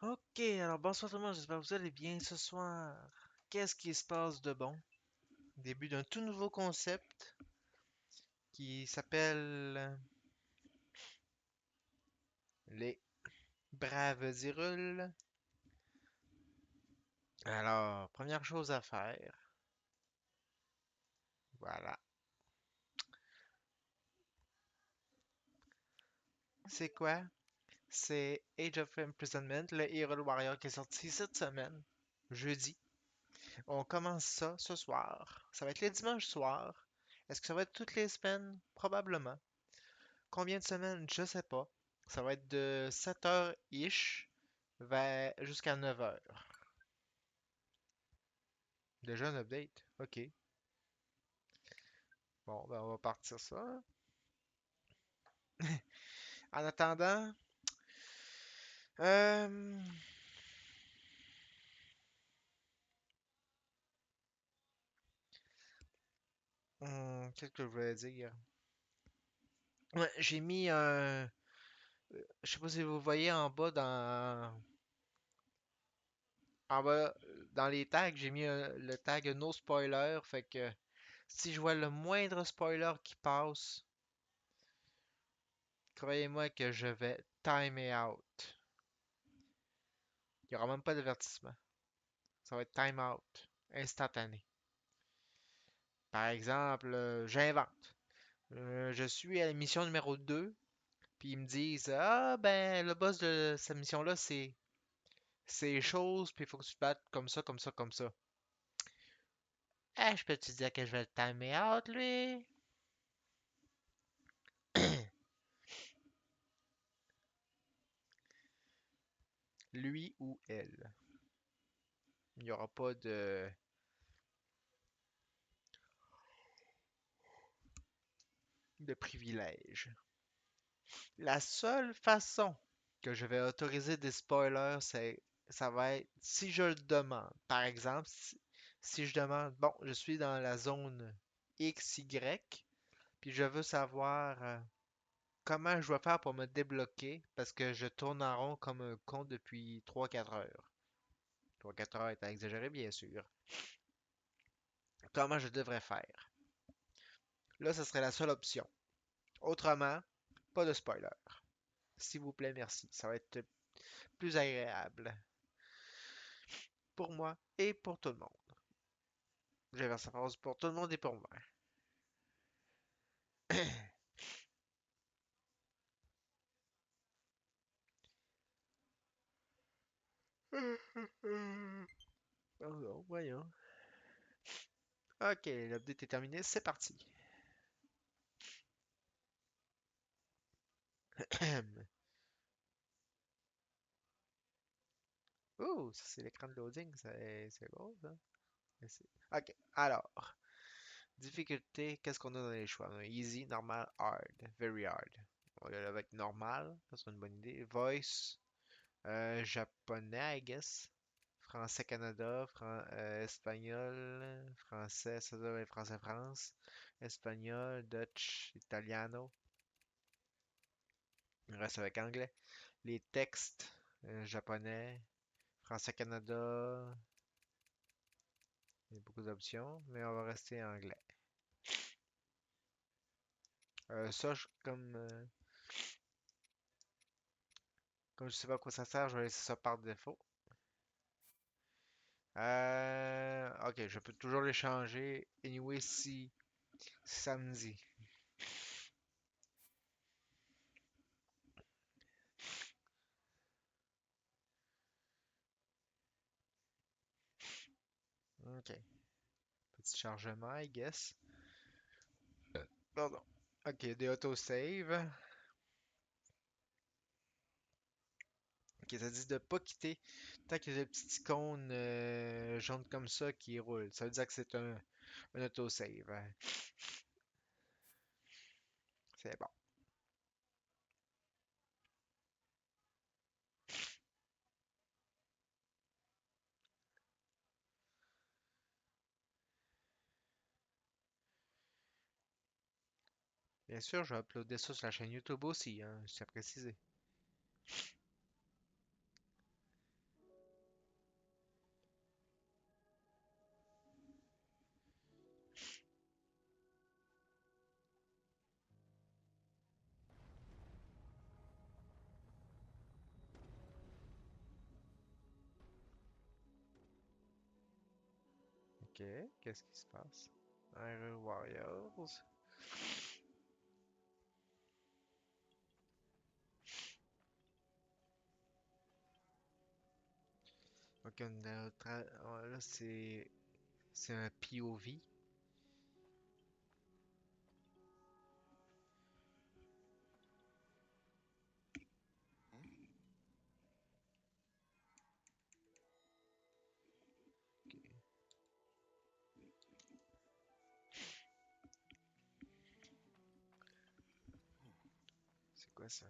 Ok, alors bonsoir tout le monde, j'espère que vous allez bien ce soir. Qu'est-ce qui se passe de bon? Début d'un tout nouveau concept qui s'appelle les Braves Irules. Alors, première chose à faire, voilà. C'est quoi? C'est Age of Imprisonment, le Hyrule Warrior qui est sorti cette semaine, jeudi. On commence ça ce soir. Ça va être le dimanche soir. Est-ce que ça va être toutes les semaines? Probablement. Combien de semaines? Je sais pas. Ça va être de 7h-ish vers jusqu'à 9h. Déjà un update. Ok. Bon, ben on va partir ça. En attendant, euh, qu'est-ce que je voulais dire? Ouais, j'ai mis un. Je sais pas si vous voyez en bas dans les tags, j'ai mis le tag no spoiler. Fait que si je vois le moindre spoiler qui passe, croyez-moi que je vais timer out. Il n'y aura même pas d'avertissement. Ça va être time out, instantané. Par exemple, j'invente. Je suis à la mission numéro 2, puis ils me disent ah, ben, le boss de cette mission-là, c'est chose, puis il faut que tu te battes comme ça, comme ça, comme ça. Ah, je peux te dire que je vais le timer out, lui? Lui ou elle. Il n'y aura pas de privilège. La seule façon que je vais autoriser des spoilers, ça va être si je le demande. Par exemple, si je demande, bon, je suis dans la zone XY, puis je veux savoir comment je dois faire pour me débloquer, parce que je tourne en rond comme un con depuis 3-4 heures. 3-4 heures est à exagérer, bien sûr. Comment je devrais faire? Là, ce serait la seule option. Autrement, pas de spoiler. S'il vous plaît, merci. Ça va être plus agréable pour moi et pour tout le monde. J'inverse la phrase pour tout le monde et pour moi. Alors, voyons. Ok, l'update est terminé, c'est parti. Ouh, ça c'est l'écran de loading, c'est beau ça. Ok, alors, difficulté, qu'est-ce qu'on a dans les choix? On a easy, normal, hard, very hard. On va y aller avec normal, ça serait une bonne idée. Voice, japonais, I guess. Français Canada, espagnol, français, ça doit être français France, espagnol, Dutch, italiano. On reste avec anglais. Les textes, japonais, français Canada, il y a beaucoup d'options, mais on va rester anglais. Ça, comme je sais pas à quoi ça sert, je vais laisser ça par défaut. Ok, je peux toujours les changer. Anyway, si ça me dit. Ok, petit chargement, I guess. Pardon. Ok, des autosave. Ok, ça dit de pas quitter tant qu'il y a des petites icônes jaunes comme ça qui roulent. Ça veut dire que c'est un autosave. C'est bon. Bien sûr, je vais uploader ça sur la chaîne YouTube aussi, hein, je tiens à préciser. Ok, qu'est-ce qui se passe? Iron Warriors. Ok, là, c'est un POV. C'est quoi ça?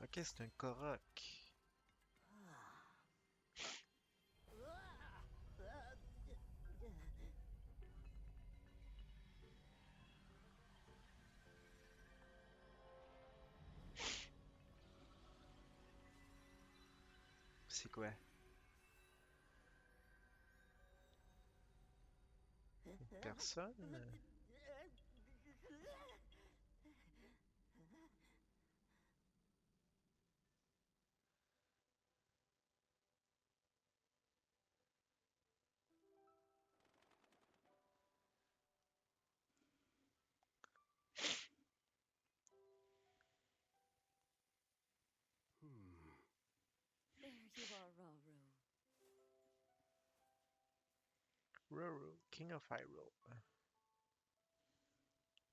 Ok, c'est un Korok. C'est quoi? Personne? There you are, Rauru. Roro, King of Hyrule.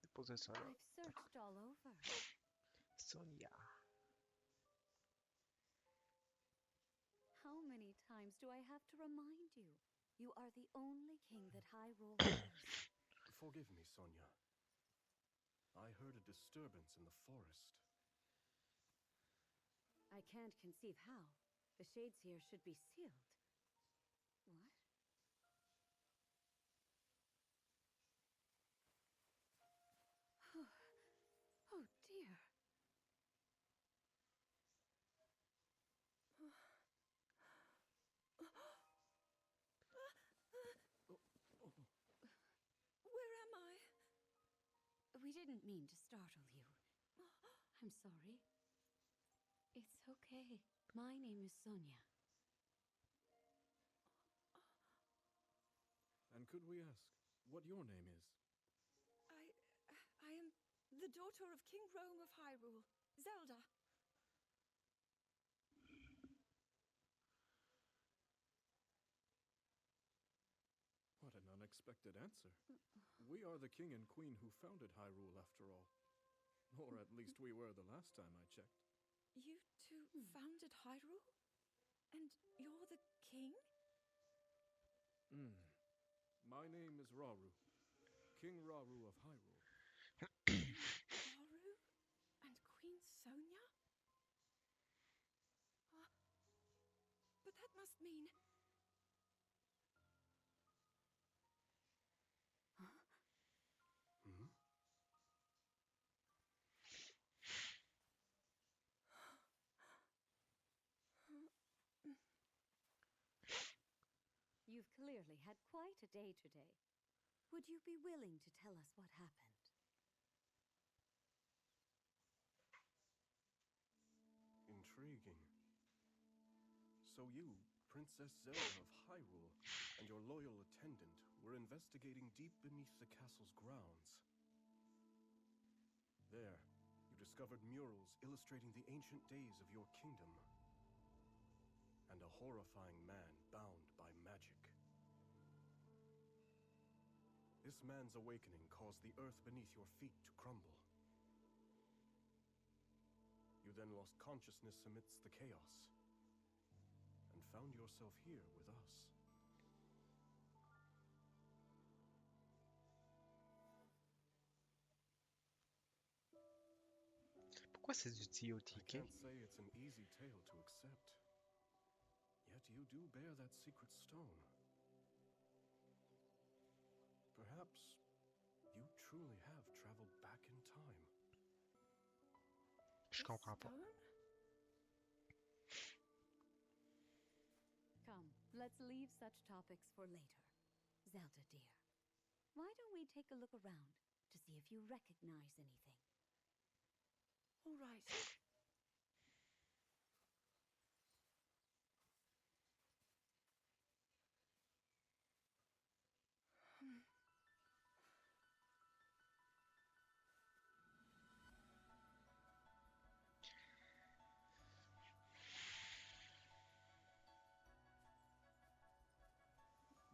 Déposez ça là. I've searched all over. Sonia. How many times do I have to remind you? You are the only king that Hyrule has. Forgive me, Sonia. I heard a disturbance in the forest. I can't conceive how. The shades here should be sealed. What? Oh dear. Where am I? We didn't mean to startle you. I'm sorry. It's okay. My name is Sonia. And could we ask what your name is? I am the daughter of King Rome of Hyrule, Zelda. What an unexpected answer. We are the king and queen who founded Hyrule, after all. Or at least we were the last time I checked. You two founded Hyrule? And you're the king? My name is Rauru, King Rauru of Hyrule. Rauru? And Queen Sonia? But that must mean... You've clearly had quite a day today. Would you be willing to tell us what happened? Intriguing. So you, Princess Zelda of Hyrule, and your loyal attendant were investigating deep beneath the castle's grounds. There, you discovered murals illustrating the ancient days of your kingdom. And a horrifying man bound by magic. This man's awakening caused the earth beneath your feet to crumble. You then lost consciousness amidst the chaos, and found yourself here with us. Pourquoi c'est du I TOTK? can't say it's an easy tale to accept. Yet you do bear that secret stone. Perhaps you truly have traveled back in time. Je comprends pas. Stone? Come, let's leave such topics for later. Zelda, dear, why don't we take a look around to see if you recognize anything? All right.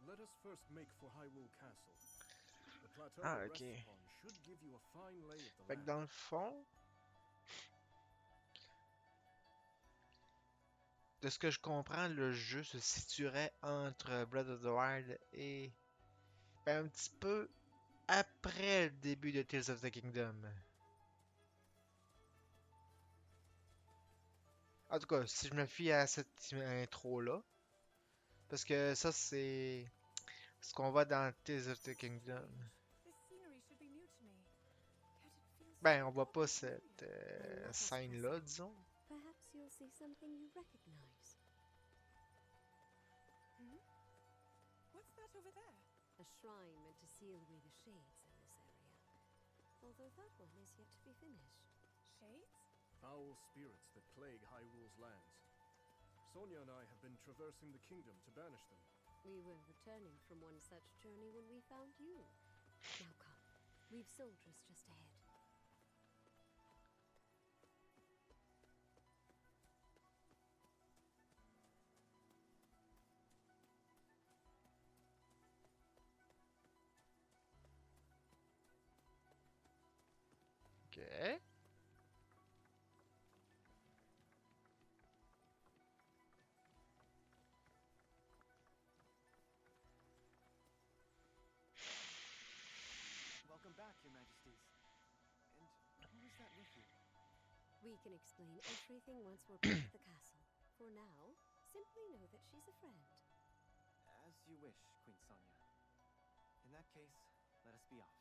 Let us first make for Hyrule Castle. The plateau Ah, it ok. rests upon should give you a fine lay of the Fait que land. dans le fond, de ce que je comprends, le jeu se situerait entre Breath of the Wild et un petit peu après le début de Tears of the Kingdom. En tout cas, si je me fie à cette intro-là, parce que ça, c'est ce qu'on voit dans Tears of the Kingdom. This scenery should be new to me. Yet it feels Ben, so on voit pas familiar. cette Well, let us scène-là, proceed. disons. Perhaps you'll see something you recognize. What's that over there? A shrine meant to seal away the shades in this area. Although that one is yet to be finished. Shades? Foul spirits that plague Hyrule's lands. Sonia and I have been traversing the kingdom to banish them. We were returning from one such journey when we found you. Now come, we've soldiers just ahead. Ok. Welcome back, Your Majesties. And who is that with you? We can explain everything once we're back at the castle. For now, simply know that she's a friend. As you wish, Queen Sonia. In that case, let us be off.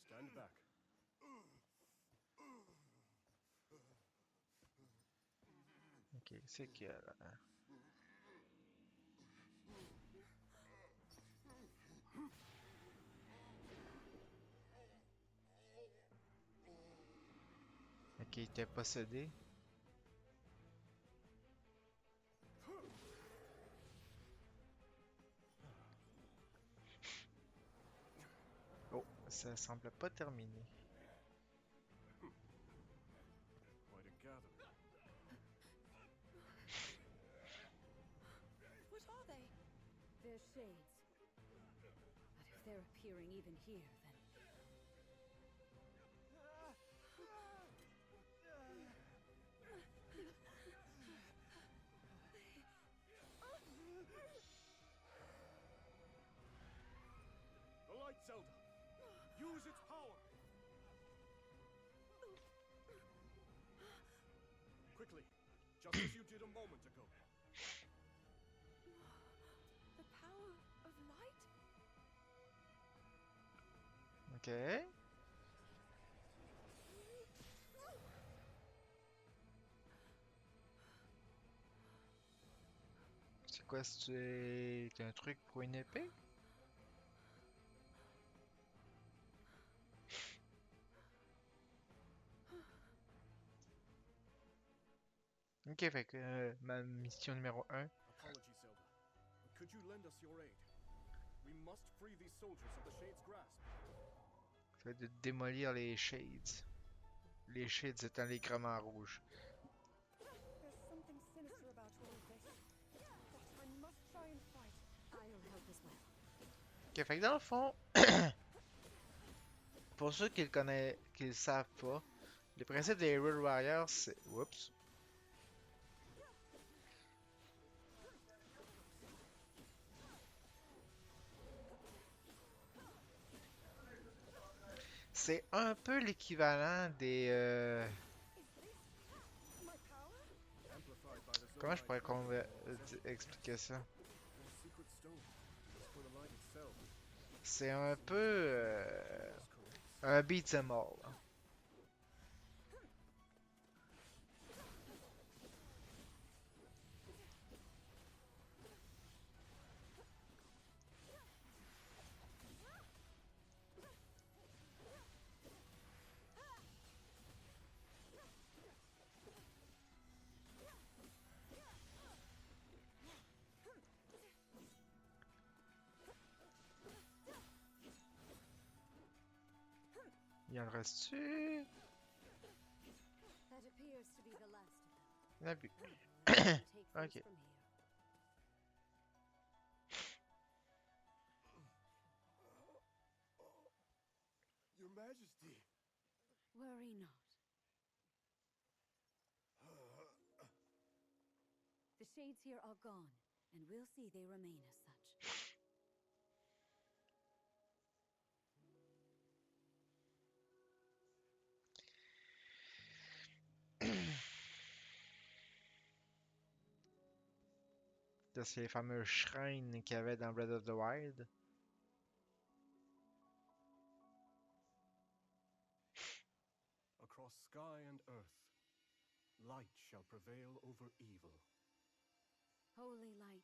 Stand back. Ok, c'est que là. Ok, il était possédé. Oh, ça semble pas terminé. Quite a gathering. What are they? They're shades. But if they're appearing even here, then... The light, Zelda! Use its power! Quickly, just as you did a moment ago. The power of light? Ok. C'est quoi, c'est un truc pour une épée? Ok, fait que ma mission numéro 1. Apologies, Zelda, but could you lend us your aid? We must free these soldiers of the Shade's grasp. C'est de démolir les Shades. Les Shades étant les grammaires rouges. There's something sinister about all of this. But I must try and fight. I'll help as well. Ok, fait que dans le fond, pour ceux qui le connaissent, qui le savent pas, le principe des Hyrule Warriors, c'est. Oups. C'est un peu l'équivalent des... Is this my power? Amplified by the Comment je pourrais Zonai power of Zen. expliquer ça? And a secret stone. It's for the light itself. C'est un peu Is correct. un beat 'em all. Il en reste-tu? That appears to be the last of them. Il y en a plus. We'll take things Ok. from here. Your Majesty. Worry not. The shades here are gone, and we'll see they remain as such. Ça, c'est les fameux shrines qu'il y avait dans Breath of the Wild. Across sky and earth, light shall prevail over evil. Holy light,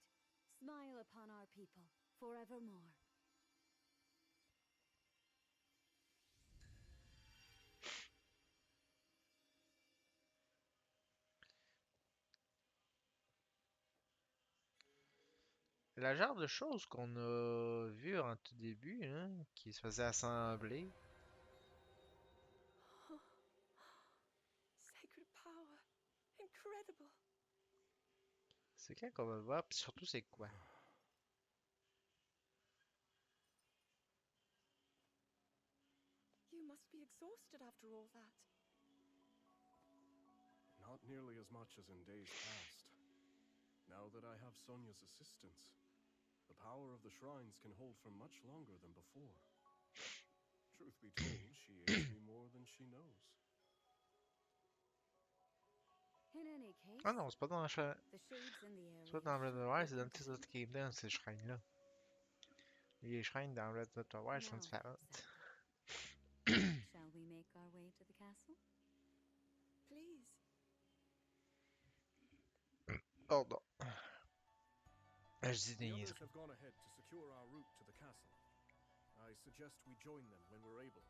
smile upon our people forevermore. C'est la genre de choses qu'on a vu en tout début, hein, qui se faisait assembler. Sacred power. Incredible. C'est quand qu'on va le voir, puis surtout c'est quoi? You must be exhausted after all that. Not nearly as much as in days past. Now that I have Sonia's assistance, the power of the shrines can hold for much longer than before. Truth be told, she aids me more than she knows. In any case, Ah non, c'est pas dans la the shades in the area c'est pas dans Breath of the should Wild, be c'est dans able to Tears of the help. Kingdom, ces shrines-là. Les shrines dans Breath of the Wild sont Now, différentes. Zelda, shall we make our way to the castle? Please. Pardon. Je dis des The niaiseries. others have gone ahead to secure our route to the castle. I suggest we join them when we're able.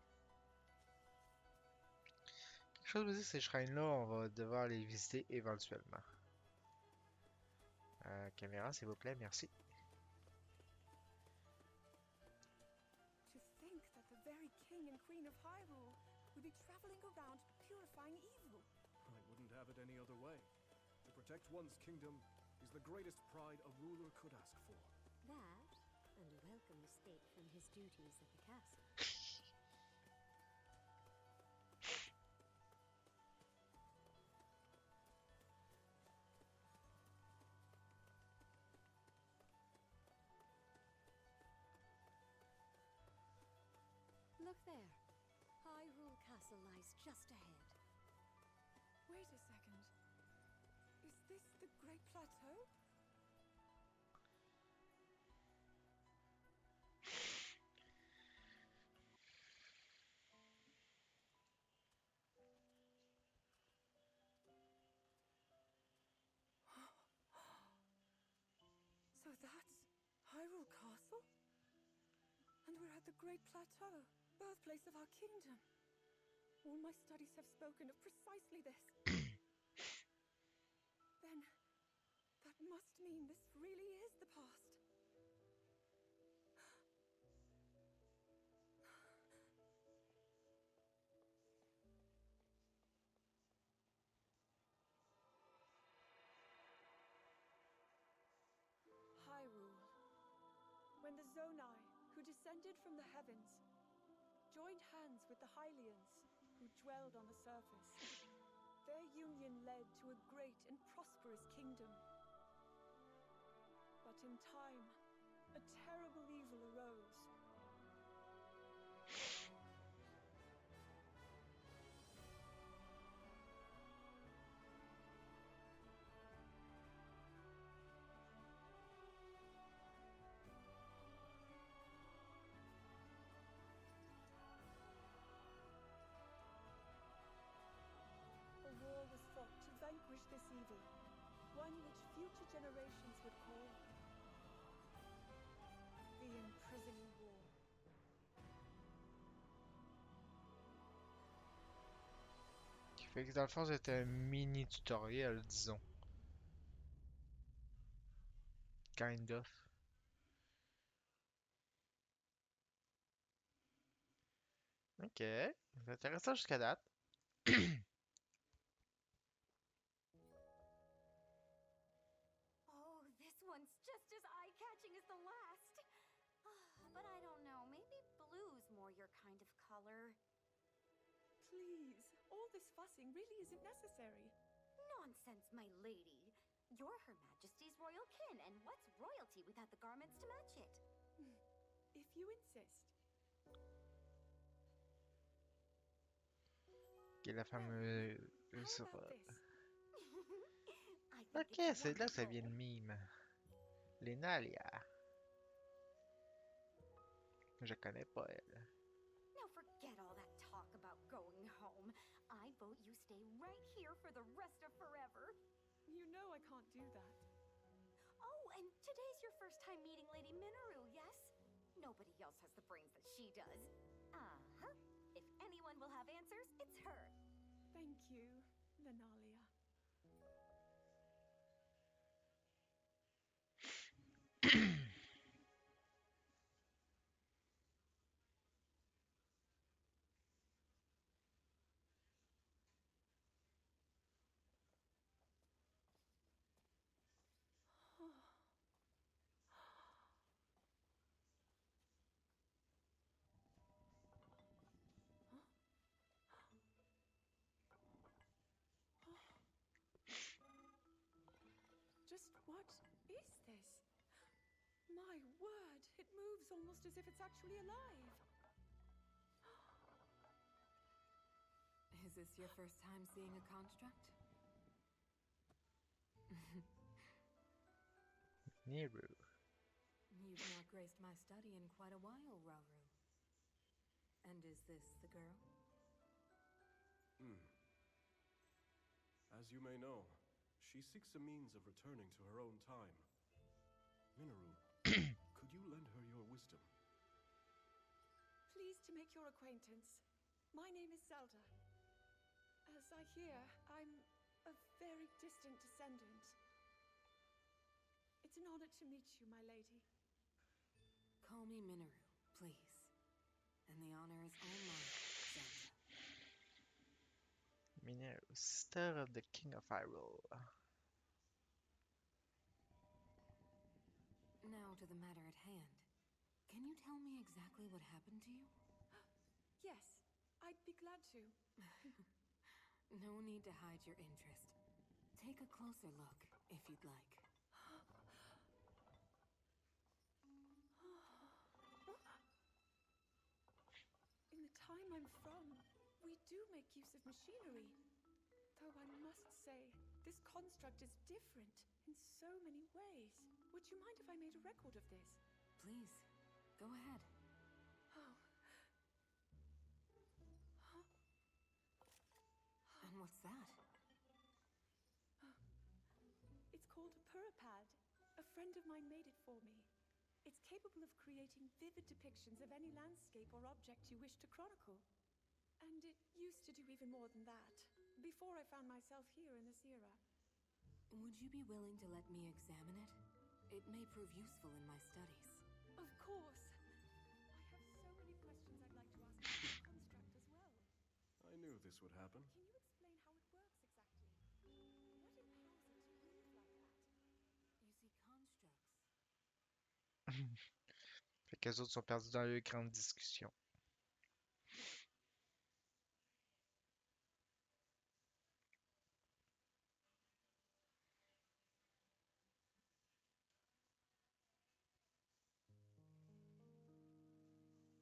Quelque chose veut dire que ces shrines-là, on va devoir les visiter éventuellement. Caméra, s'il vous plaît, merci. To think that the very king and queen of Hyrule would be traveling around purifying evil. I wouldn't have it any other way. To protect one's kingdom is the greatest pride a ruler could ask for. That, and a welcome escape from his duties at the castle. Look there. Hyrule Castle lies just ahead. Wait a second. Is this the Great Plateau? So that's Hyrule Castle? And we're at the Great Plateau, birthplace of our kingdom. All my studies have spoken of precisely this. Then, that must mean this really is the past. Hyrule. When the Zonai, who descended from the heavens, joined hands with the Hylians, who dwelled on the surface, their union led to a great and prosperous kingdom. But in time, a terrible evil arose. evil, one which future generations would call the Imprisoning War. Fait que dans le fond, c'était un mini tutoriel, disons. Kind of. Ok. C'est intéressant jusqu'à date. Oh, this one's just as eye-catching as the last. But I don't know, maybe blue's more your kind of color. Please, all this fussing really isn't necessary. Nonsense, my lady. You're Her Majesty's royal kin, and what's royalty without the garments to match it? If you insist. Qui est la fameuse. How about this? I think Ok, it's c'est là que ça wonderful. vient le mime. Lenalia. Je connais pas elle. Now forget all that talk about going home. I vote you stay right here for the rest of forever. You know I can't do that. Oh, and today's your first time meeting Lady Minoru, yes? Nobody else has the brains that she does. Uh-huh. If anyone will have answers, it's her. Thank you, Lenalia. Just what is this? My word, it moves almost as if it's actually alive. Is this your first time seeing a construct? Niru. You've not graced my study in quite a while, Rauru. And is this the girl? As you may know, she seeks a means of returning to her own time. Minoru, could you lend her your wisdom? Pleased to make your acquaintance. My name is Zelda. As I hear, I'm a very distant descendant. It's an honor to meet you, my lady. Call me Minoru, please. And the honor is all mine, Zelda. Mineru, sister of the King of Hyrule. Now to the matter at hand. Can you tell me exactly what happened to you? Yes, I'd be glad to. No need to hide your interest. Take a closer look, if you'd like. In the time I'm from, we do make use of machinery. Though I must say, this construct is different in so many ways. Would you mind if I made a record of this? Please, go ahead. Oh. Huh? And what's that? It's called a Purapad. A friend of mine made it for me. It's capable of creating vivid depictions of any landscape or object you wish to chronicle. And it used to do even more than that, before I found myself here in this era. Would you be willing to let me examine it? It may prove useful in my studies. Of course. I have so many questions I'd like to ask about the construct as well. I knew this would happen. Can you explain how it works exactly? What empowers it to move like that? You see, constructs. Fait qu'eux autres sont perdus dans leur grande discussion.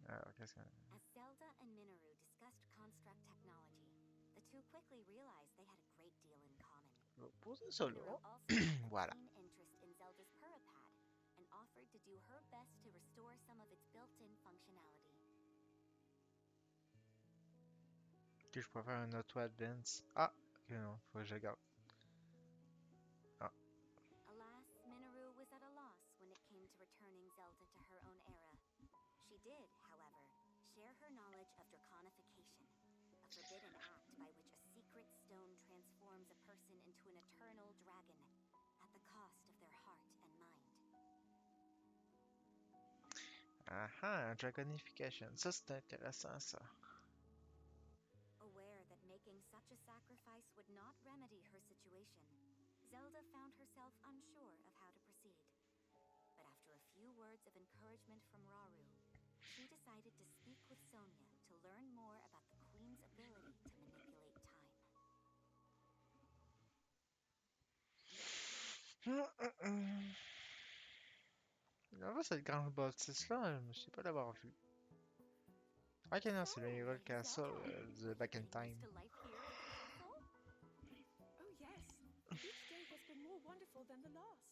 Alors, qu'est-ce qu'on a? As Zelda and Minoru discussed construct technology, the two quickly realized they had a great deal in common. Je vais poser ça Minoru là. also took a Voilà. keen interest in Zelda's Purapad and offered to do her best to restore some of its built-in functionality. Ok, je pourrais faire un auto advance. Ah, ok, non, faut que je le garde. Zelda to her own era. She did, however, share her knowledge of draconification, a forbidden act by which a secret stone transforms a person into an eternal dragon at the cost of their heart and mind. Ah, Dragonification. Ça, c'est intéressant, ça. Aware that making such a sacrifice would not remedy her situation, Zelda found herself unsure of how to proceed. But after a few words of encouragement from Rauru, she decided to speak with Sonia to learn more about the Queen's ability to manipulate time. Là, cette grande bâtisse-là, je ne sais pas l'avoir vue. Ok, non, c'est le Hyrule Castle de Back in Getting used Time. to life here at the castle? Oh, yes. Each day has been more wonderful than the last.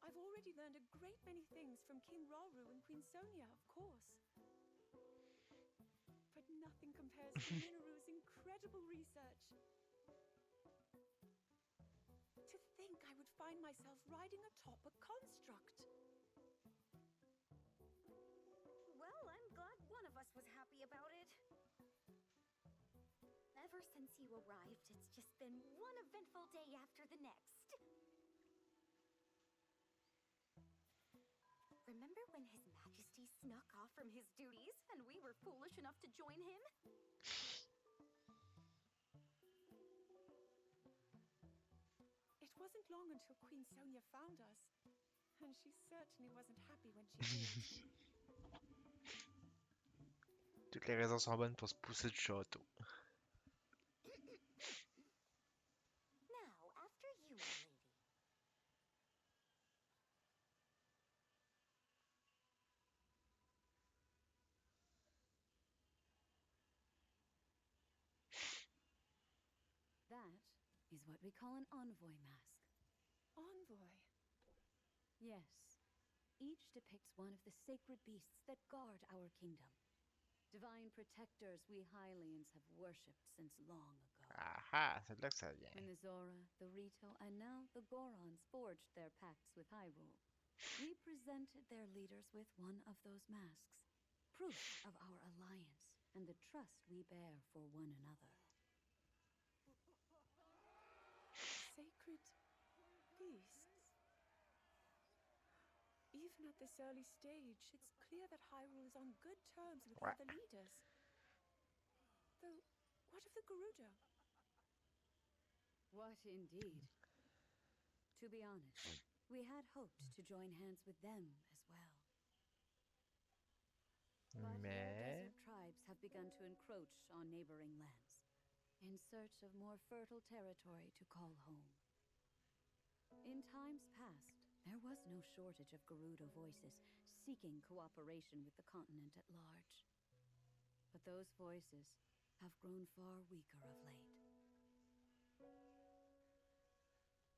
I've already learned a great many things from King Rauru and Queen Sonia, of course. But nothing compares to Minoru's incredible research. To think I would find myself riding atop a construct. Well, I'm glad one of us was happy about it. Ever since you arrived, it's just been one eventful day after the next. Remember when His Majesty snuck off from his duties and we were foolish enough to join him? It wasn't long until Queen Sonia found us, and she certainly wasn't happy when she did. Toutes les raisons sont bonnes pour se pousser du château. Now, after you, my lady. That is what we call an envoy mask. Envoy. Yes. Each depicts one of the sacred beasts that guard our kingdom. Divine protectors we Hylians have worshipped since long ago. Ah, c'est de là que ça vient. When the Zora, the Rito, and now the Gorons forged their pacts with Hyrule, we presented their leaders with one of those masks, proof of our alliance and the trust we bear for one another. Sacred beasts. Even at this early stage, it's clear that Hyrule is on good terms with Ouais. other leaders. Though, what of the Gerudo? What indeed? To be honest, we had hoped to join hands with them as well. But their Mais... desert tribes have begun to encroach on neighboring lands, in search of more fertile territory to call home. In times past, there was no shortage of Gerudo voices seeking cooperation with the continent at large. But those voices have grown far weaker of late.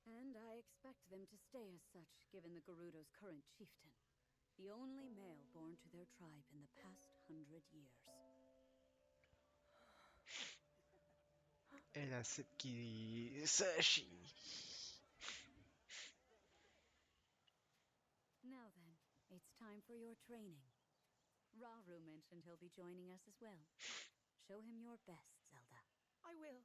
And I expect them to stay as such, given the Gerudo's current chieftain, the only male born to their tribe in the past 100 years. Et la cible qui s'agit. Now then, it's time for your training. Rauru mentioned he'll be joining us as well. Show him your best, Zelda. I will.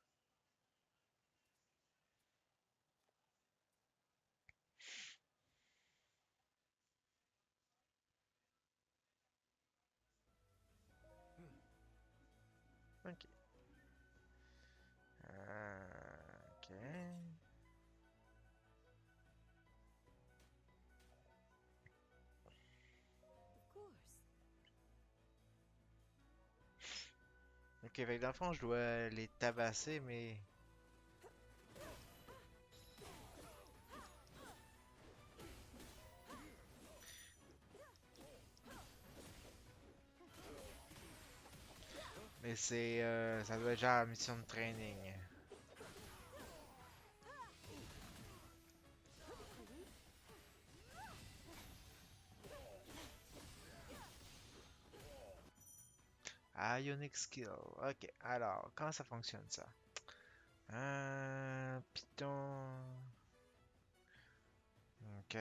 Ok. Ok. Of course. Ok, fait que dans le fond, je dois les tabasser, mais... Mais c'est... ça doit être genre mission de training. Ionic Skill. Ok, alors, comment ça fonctionne ça? Python. Ok.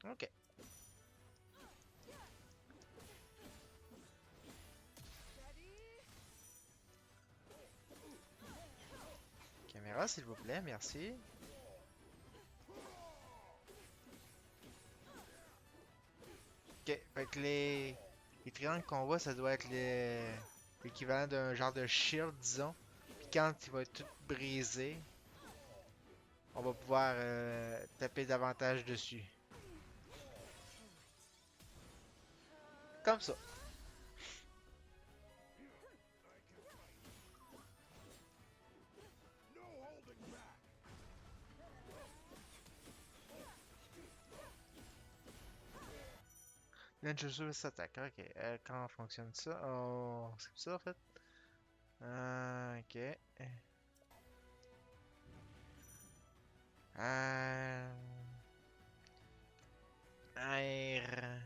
Ok. Caméra, s'il vous plaît, merci. Ok, fait que les triangles qu'on voit, ça doit être l'équivalent d'un genre de shield, disons. Puis quand il va être tout brisé, on va pouvoir taper davantage dessus. Comme ça. Ninjutsu s'attaque, ok. Comment fonctionne ça? Oh, c'est ça en fait? Ok. Euh... R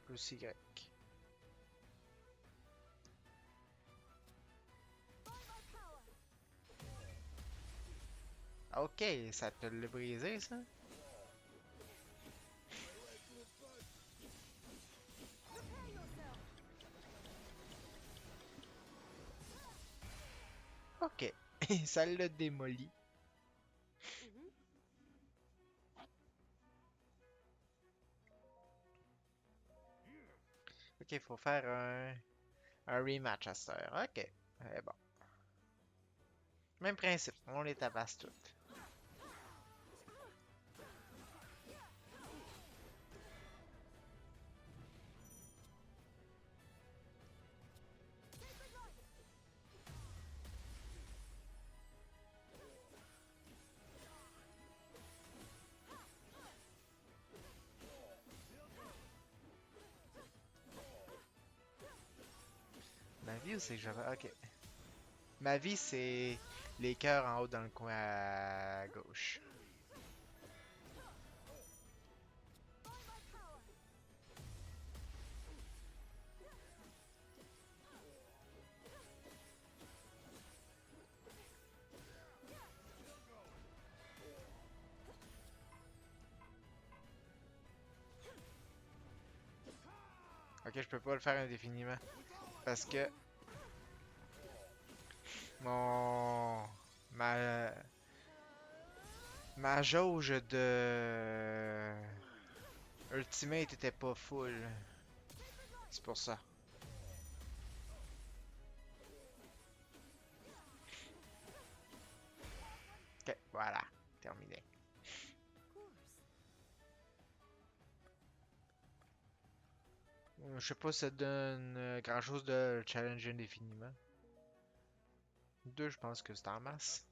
plus Y. Ok, ça te l'a brisé ça? Ok, ça l'a démoli. Ok, il faut faire un rematch à cette heure. Ok, bon. Même principe, on les tabasse toutes. Ma vie ou c'est que j'avais. Ok. Ma vie, c'est les cœurs en haut dans le coin à gauche. Ok, je peux pas le faire indéfiniment. Parce que mon. Ma. Ma jauge de. Ultimate était pas full. C'est pour ça. Ok, voilà. Terminé. Je sais pas si ça donne grand chose de challenge indéfiniment. 2, je pense que c'est en masse.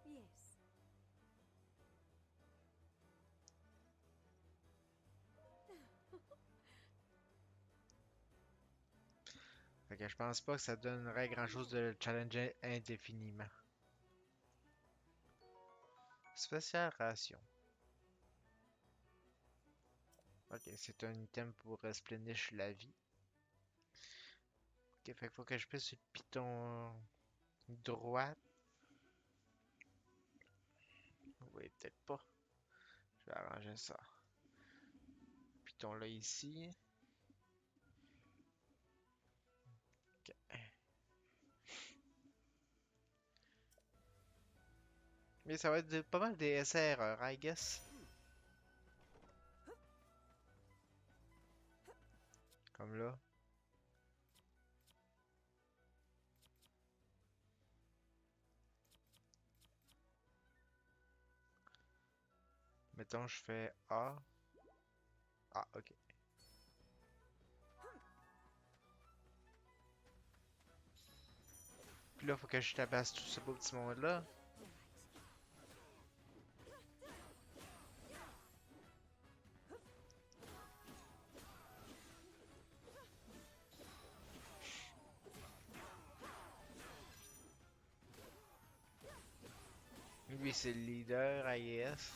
Yes. Fait que je pense pas que ça donnerait grand chose de challenge indéfiniment. Spécial ration. Ok, c'est un item pour splenish la vie. Ok, fait qu'il faut que je pisse sur le piton droit. Oui, peut-être pas. Je vais arranger ça. Piton là ici. Ok. Mais ça va être pas mal des essais-erreurs, I guess. Comme là. Mettons, je fais A. Ah, ok. Puis là, faut que je tabasse tout ce beau petit monde-là. Lui, c'est le leader, I guess.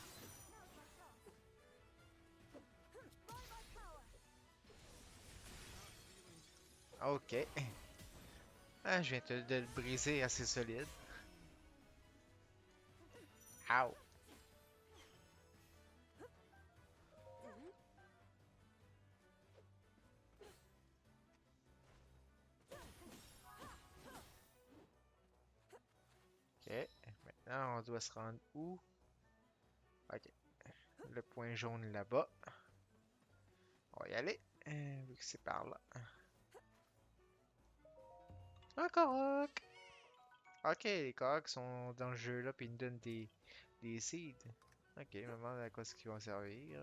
Ok. Ah, je viens de le briser assez solide. Ow. Ok. Maintenant, on doit se rendre où? Ok. Le point jaune là-bas. On va y aller. Vu que c'est par là. Un Korok! Ok, les Koroks sont dans le jeu là, puis ils nous donnent des seeds. Ok, je me demande à quoi est-ce qu'ils vont servir.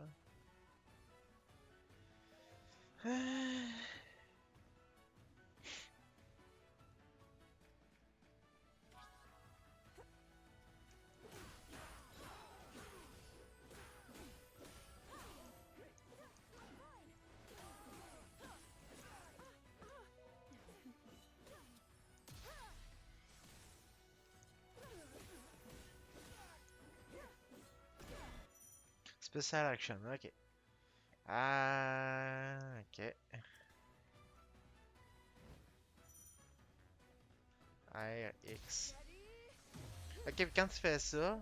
Special action, ok. Ah, ok. R, X. Ok, puis quand tu fais ça,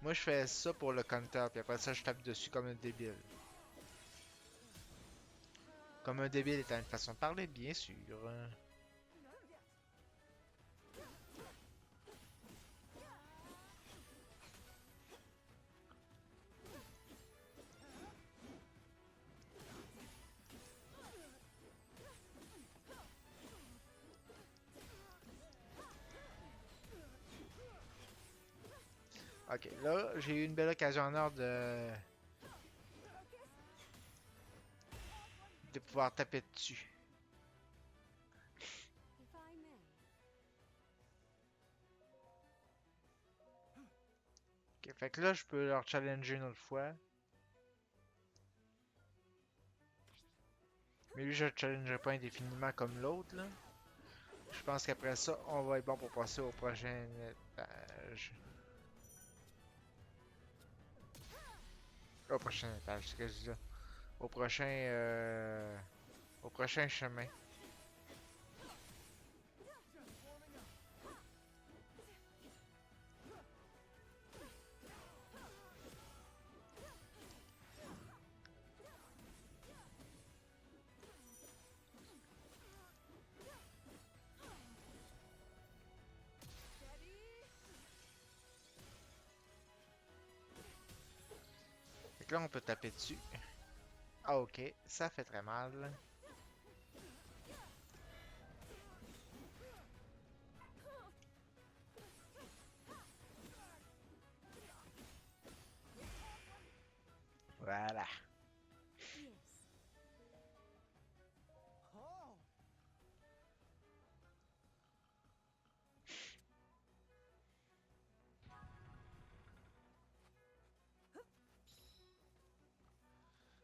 moi je fais ça pour le counter, puis après ça je tape dessus comme un débile. Comme un débile étant une façon de parler, bien sûr. Ok, là j'ai eu une belle occasion en or de pouvoir taper dessus. If I may. Ok, fait que là je peux leur challenger une autre fois. Mais lui je le challengerai pas indéfiniment comme l'autre là. Je pense qu'après ça, on va être bon pour passer au prochain étage. Au prochain étage, c'est ce que je dis là. Au prochain, au prochain chemin. Fait que là, on peut taper dessus. Ah, ok, ça fait très mal. Voilà. Yes. Oh!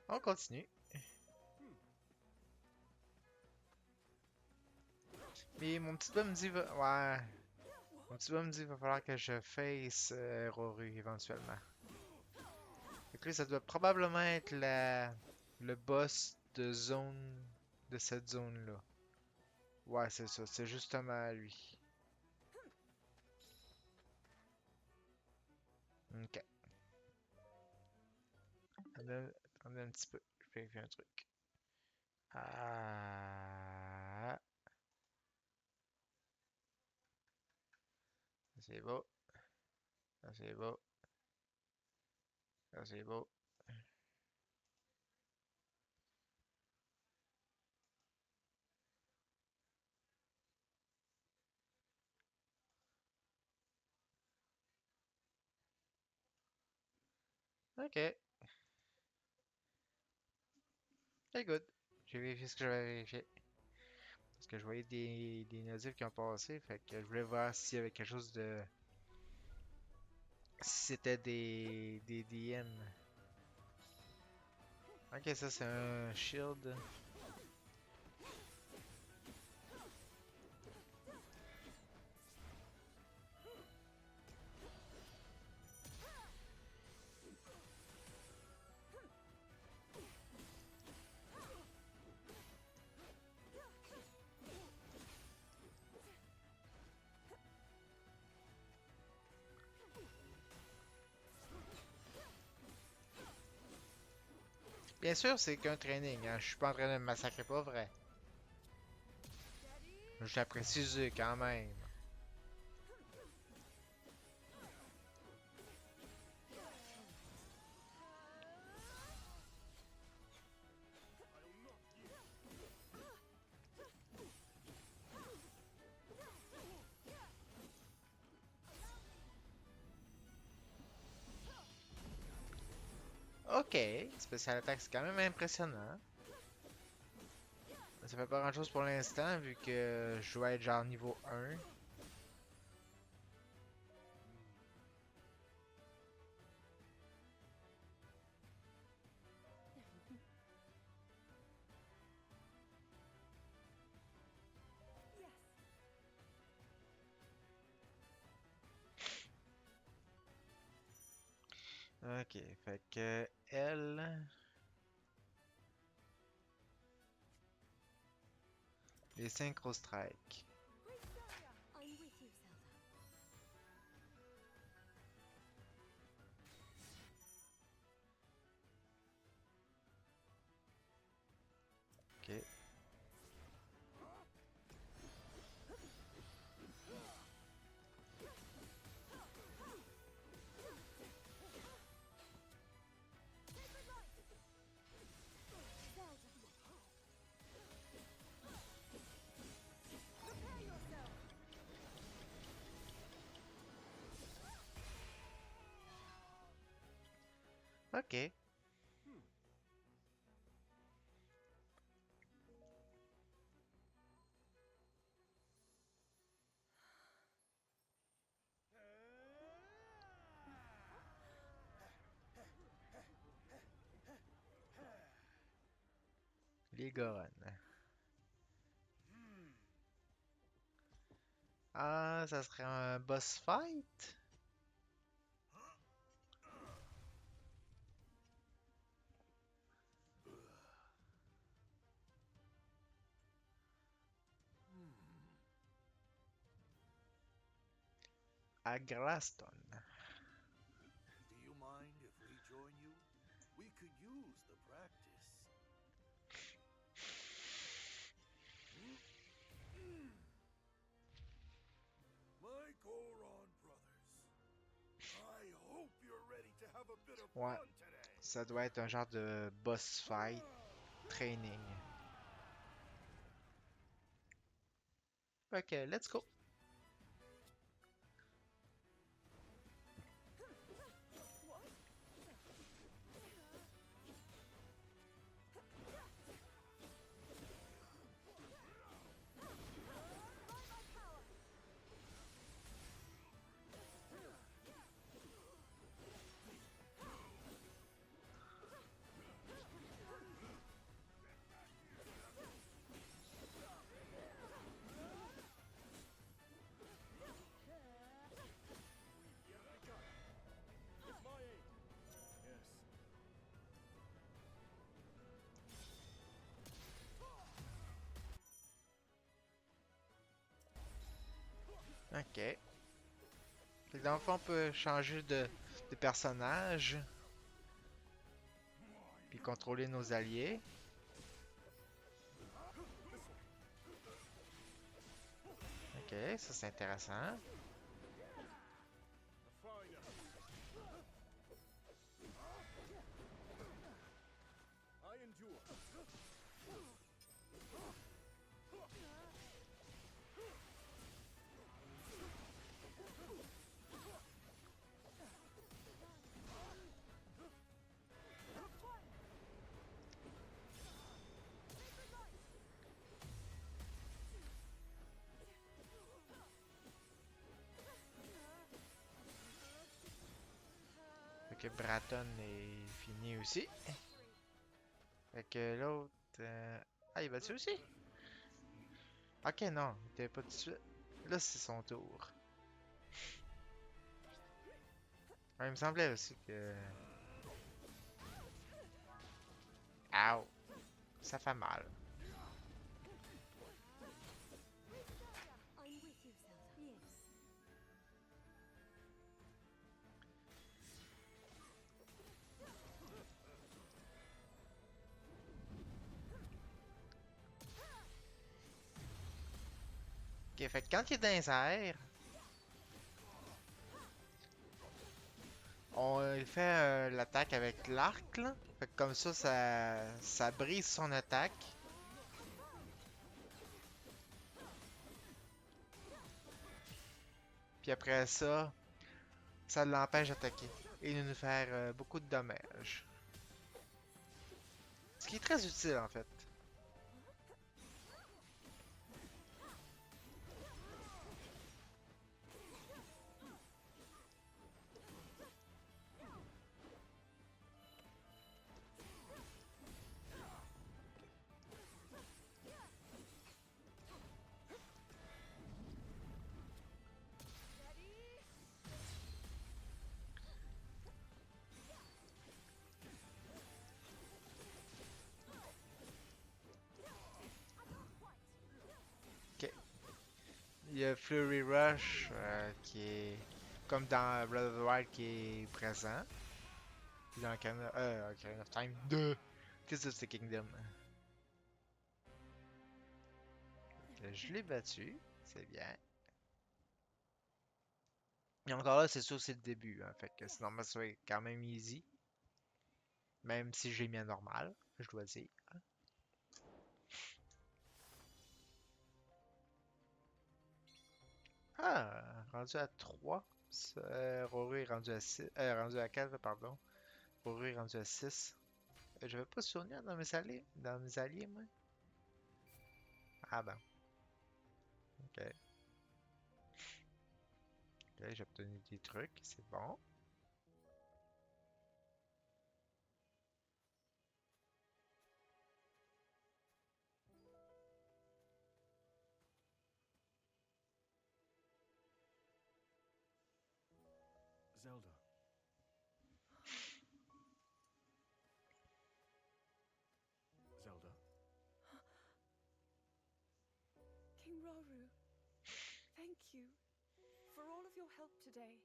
On continue. Mais mon petit doigt me dit, ouais. Mon petit doigt me dit, va falloir que je face Roru éventuellement. Fait que là, ça doit probablement être le boss de zone, de cette zone-là. Ouais, c'est ça, c'est justement lui. Ok. Attendez un petit peu, je vérifie un truc. Ah, ça, c'est beau, ça c'est beau, ça c'est beau. Ok, c'est good. J'ai vérifié ce que j'avais vérifié. Parce que je voyais des notifs qui ont passé, fait que je voulais voir s'il y avait quelque chose de... Si c'était des DM. Ok, ça c'est un shield. Bien sûr, c'est qu'un training, hein. Je suis pas en train de me massacrer, pas vrai. Je l'apprécie quand même. Ok, spécial attaque, c'est quand même impressionnant. Ça fait pas grand chose pour l'instant, vu que je dois être genre niveau 1. Yes. Ok, fait que elle. Les synchro strike. I'm with you, Zelda. Ok. Ok. Les Goron. Ah, ça serait un boss fight? À Graston. Do you mind if we join you? We could use the practice. My Goron brothers, I hope you're ready to have a bit of Ouais, fun today. ça doit être un genre de boss fight training. Ok, let's go. With my aid. Yes. Ok. Fait que dans le fond, on peut changer de personnage. Puis contrôler nos alliés. Ok, ça c'est intéressant. A fine effort. I endure. Fait que Bratton est fini aussi. Fait que l'autre... Ah, il va-tu aussi? Ok, non, il était pas tout de suite. Là, c'est son tour. Ouais, il me semblait aussi que... Ow! Ça fait mal. I'm with you, Zelda. Yes. Ok, fait que quand il est dans les airs, on fait l'attaque avec l'arc, là. Fait que comme ça brise son attaque. Puis après ça l'empêche d'attaquer et de nous faire beaucoup de dommages. Ce qui est très utile en fait. Ok. Il y a Flurry Rush qui est comme dans Breath of the Wild qui est présent. Puis dans Ocarina of Time 2. Qu'est-ce que c'est Kingdom? Je l'ai battu, c'est bien. Et encore là, c'est sûr, c'est le début. Hein, fait que c'est normal, ça va être quand même easy. Même si j'ai mis à normal, je dois dire. Ah, rendu à 3. Roru est rendu à 6. Rendu à 4, pardon. Roru est rendu à 6. Je vais pas souvenir dans mes alliés, moi. Ah ben, ok. Ok, j'ai obtenu des trucs, c'est bon. Zelda. Zelda. King Rauru, thank you for all of your help today.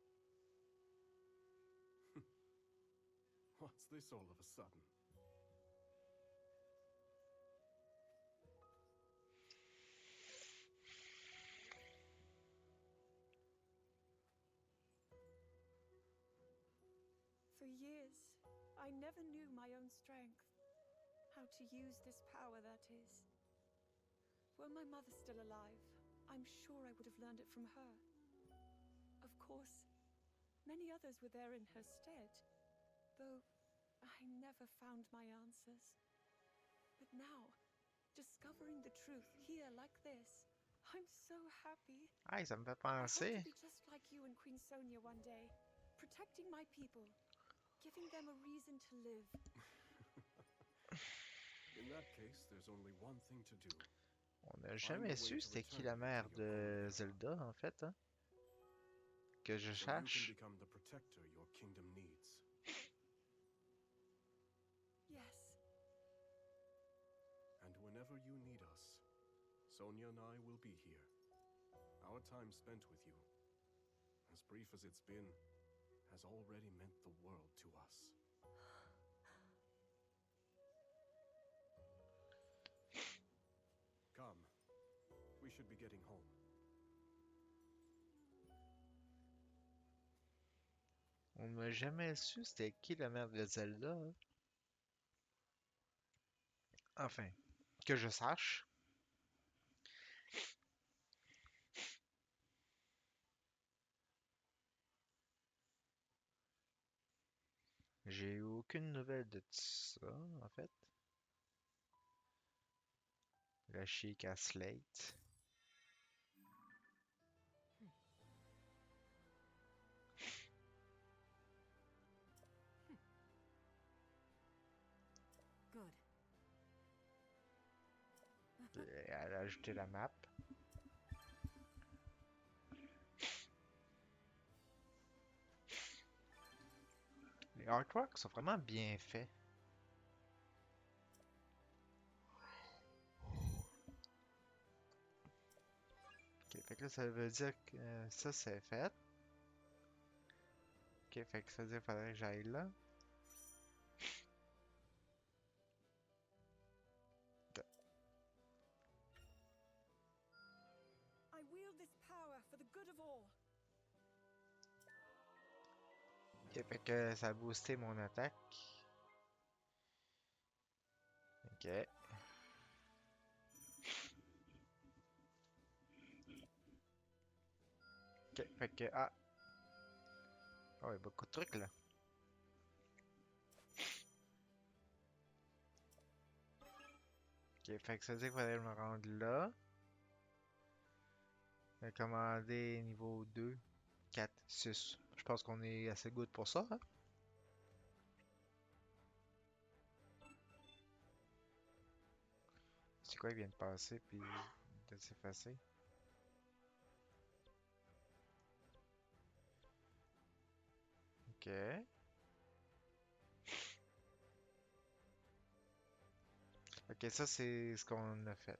What's this all of a sudden? For years, I never knew my own strength. How to use this power, that is. Were my mother still alive, I'm sure I would have learned it from her. Of course, many others were there in her stead, though I never found my answers. But now, discovering the truth here like this, I'm so happy. Ah, ça me fait I hope penser. to be just like you and Queen Sonia one day, protecting my people, giving them a reason to live. In that case, there's only one thing to do. On n'a jamais su c'était qui la mère de Zelda, en fait, hein? Que je So you can sache. become the protector your kingdom needs. Yes, And whenever you need us, Sonia and I will be here. Our time spent with you, as brief as it's been, has already meant the world to us. Come, we should be getting home. On n'a jamais su c'était qui la mère de Zelda, hein? Enfin, que je sache. J'ai eu aucune nouvelle de ça, en fait. La chic à Slate. Good. Elle a ajouté la map. Les artworks sont vraiment bien faits. Ok, fait que là, ça veut dire que ça, c'est fait. Ok, fait que ça veut dire qu'il faudrait que j'aille là. I wield this power for the good of all. Ok, fait que ça a boosté mon attaque. Ok. Ok, fait que... Ah! Oh, il y a beaucoup de trucs, là. Ok, fait que ça veut dire qu'il fallait me rendre là. Commander niveau 2, 4, 6. Je pense qu'on est assez good pour ça, hein? C'est quoi, il vient de passer, puis de s'effacer? Ok. Ok, ça, c'est ce qu'on a fait.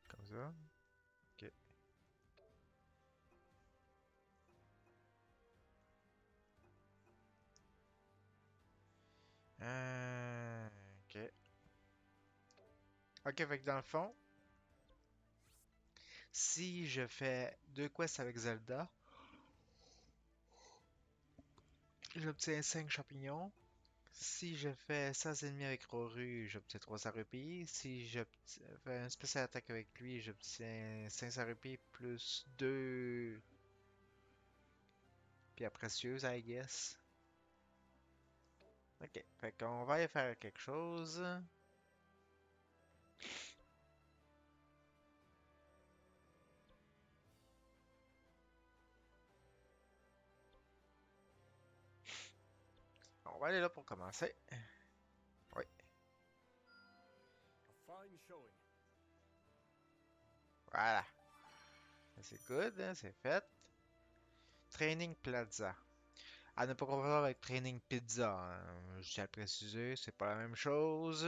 Comme ça. Ok. Ok. Ok, fait que dans le fond, si je fais 2 quests avec Zelda, j'obtiens 5 champignons. Si je fais 100 ennemis avec Roru, j'obtiens 300 rupies. Si je fais un spécial attaque avec lui, j'obtiens 500 rupies plus 2 pierres précieuses, I guess. Ok, fait qu'on va y faire quelque chose. On va aller là pour commencer. Oui. A fine showing. Voilà. C'est good, hein, c'est fait. Training Plaza. À ne pas confondre avec Training Pizza, hein. Je tiens à le préciser, c'est pas la même chose.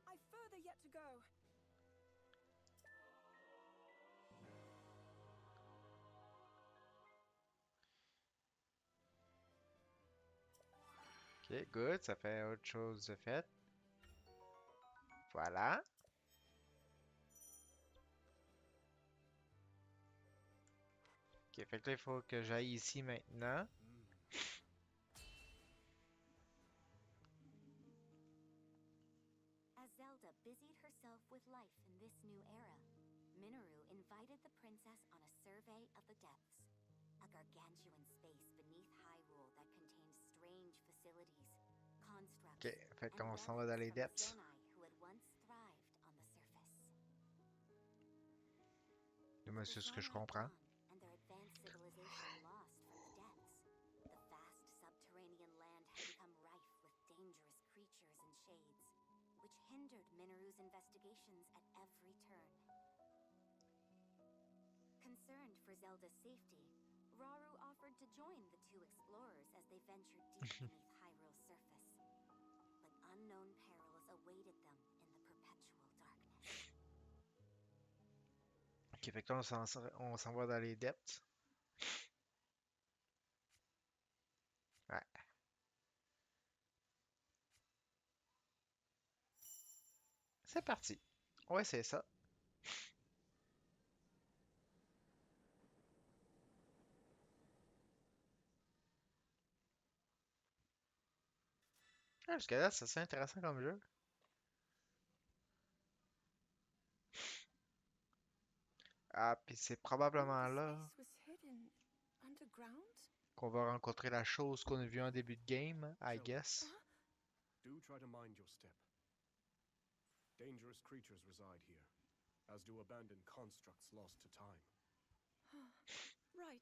I've further yet to go. Ok, good, ça fait autre chose de fait. Voilà. Ok, fait que là, il faut que j'aille ici maintenant. As Zelda busied herself with life in this new era, Minoru invited the princess on a survey of the depths, a gargantuan space beneath Hyrule that contains strange facilities, constructs, Ok, fait and qu'on s'en va dans relics les from the depths. Zonai who had once thrived on the surface. Moi, With the c'est ce que je Zonai comprends. gone and their advanced civilization lost from the depths, the vast subterranean land had become rife with dangerous creatures and shades, which hindered Minoru's investigations at every turn. Concerned for Zelda's safety, Rauru offered to join the two explorers as they ventured deep beneath Hyrule's surface. But unknown perils awaited them in the perpetual darkness. Ok, fait que là, on s'en va dans les depths. Ouais. C'est parti. Ouais, c'est ça. Ah, jusqu'à là, c'est assez intéressant comme jeu. Ah, puis c'est probablement All là this space was hidden underground? qu'on va rencontrer la chose qu'on a vue en début de game, I Zelda. guess. Do try to mind your step. Dangerous creatures reside here, as do abandoned constructs lost to time. Right.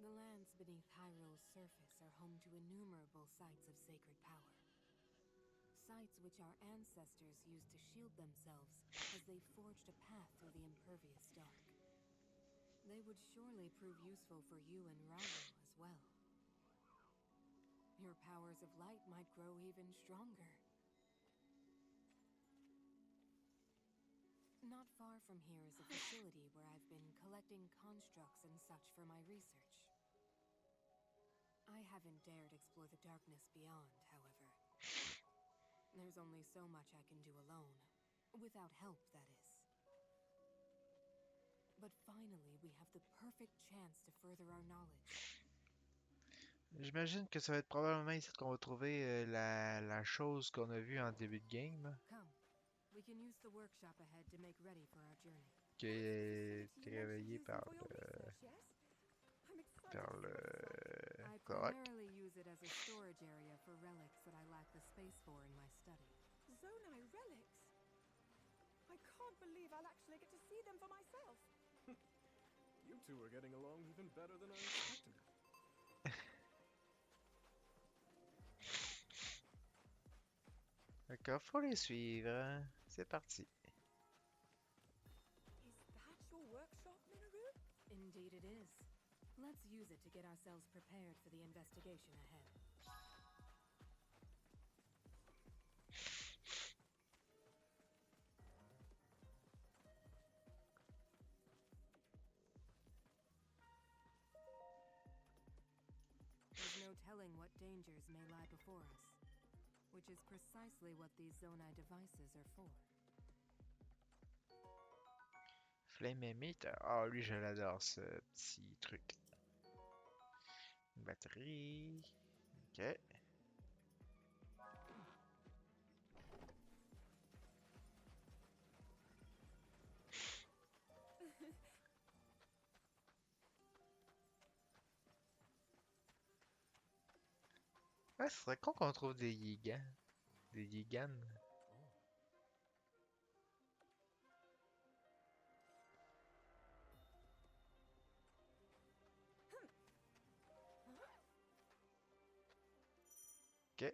The lands beneath Hyrule's surface are home to innumerable sites of sacred power. Sites which our ancestors used to shield themselves as they forged a path through the impervious dark. They would surely prove useful for you and Raoul as well. Your powers of light might grow even stronger. Not far from here is a facility where I've been collecting constructs and such for my research. I haven't dared explore the darkness beyond, however. There's only so much I can do alone. Without help, that is. But finally, we have the perfect chance to further our knowledge. J'imagine que ça va être probablement ici qu'on va trouver la chose qu'on a vue en début de game, Come, we can use the workshop ahead to make ready for our journey. qui a été réveillée par For your research, yes? I'm excited par to le see I Korok. primarily use it as a storage area for relics that I lack the space for in my study. Zonai relics. I can't believe I'll actually get to see them for myself. You two are getting along even better than I expected. D'accord, faut les suivre. C'est parti. Is that your workshop, Minoru? Indeed it is. Let's use it to get ourselves prepared for the investigation ahead. There's no telling what dangers may lie before us, which is precisely what these Zonai devices are for. Flame Emitter. Ah, lui, je l'adore, ce petit truc. Une batterie. Ok. Ouais, ce serait con qu'on trouve des Yigans. Des Yigans. Ok.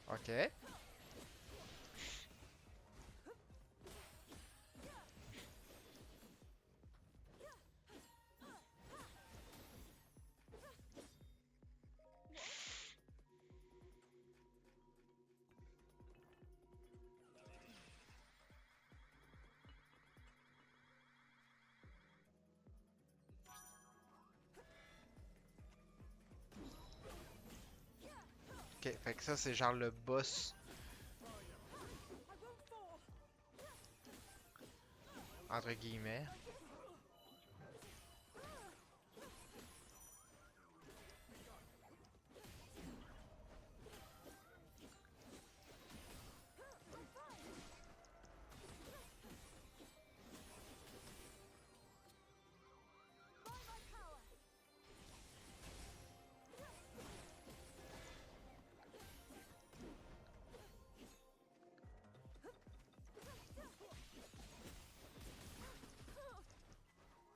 Ok. Ok, fait que ça, c'est genre le boss, I won't fall. entre guillemets. By my power.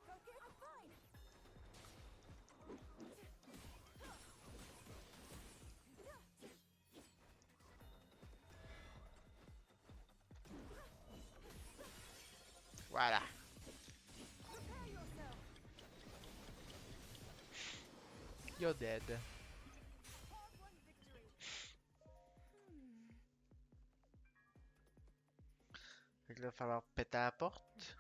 Okay, I'm fine. Voilà. Prepare yourself. You're dead. Hard-won victory. Fait que là, il va falloir péter la porte.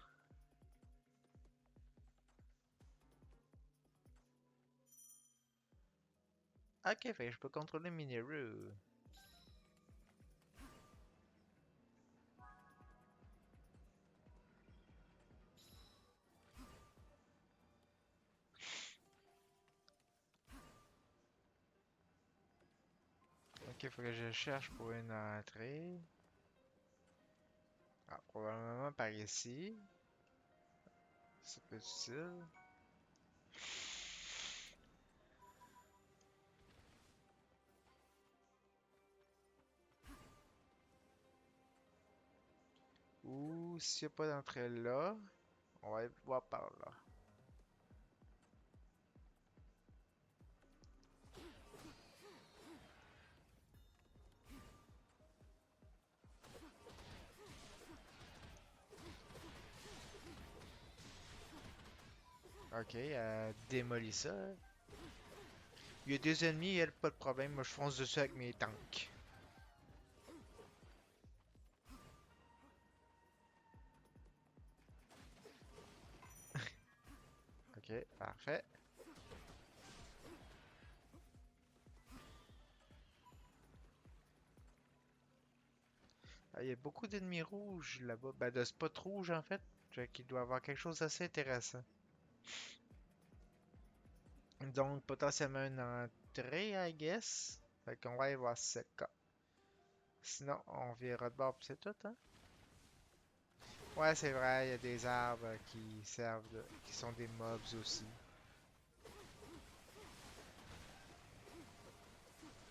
Ok, fait que je peux contrôler Minoru. Ok, faut que je cherche pour une entrée. Ah, probablement par ici. Ça peut être utile. coup, s'il n'y a pas d'entrée là, on va aller voir par là. Ok, démolit ça. Il y a des ennemis, elle, pas de problème. Moi, je fonce dessus avec mes tanks. Ok, parfait. Ah, il y a beaucoup d'ennemis rouges là-bas. Ben, de spots rouges, en fait. Fait qu'il doit y avoir quelque chose d'assez intéressant. Donc, potentiellement une entrée, I guess. Fait qu'on va aller voir ce cas. Sinon, on verra de bord, pis c'est tout, hein? Ouais, c'est vrai, il y a des arbres qui servent qui sont des mobs aussi.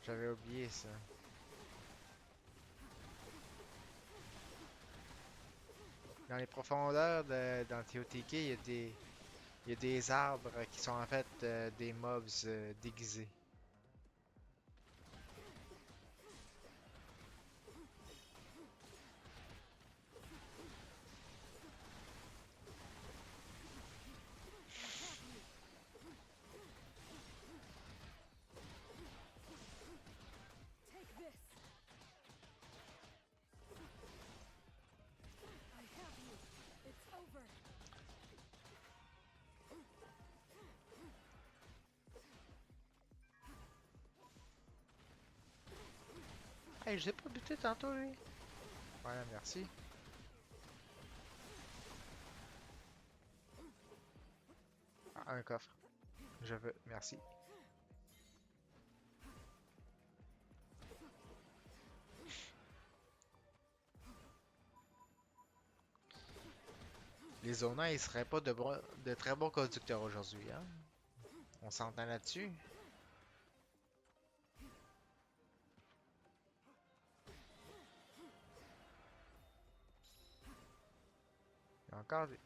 J'avais oublié ça. Dans les profondeurs dans TOTK, il y a des arbres qui sont en fait des mobs déguisés. Take this. I have you. It's over. Hey, je l'ai pas buté tantôt, lui. Voilà, merci. Ah, un coffre. Je veux, merci. Les zonins, ils seraient pas de très bons conducteurs aujourd'hui, hein? On s'entend là-dessus? Il y a encore des...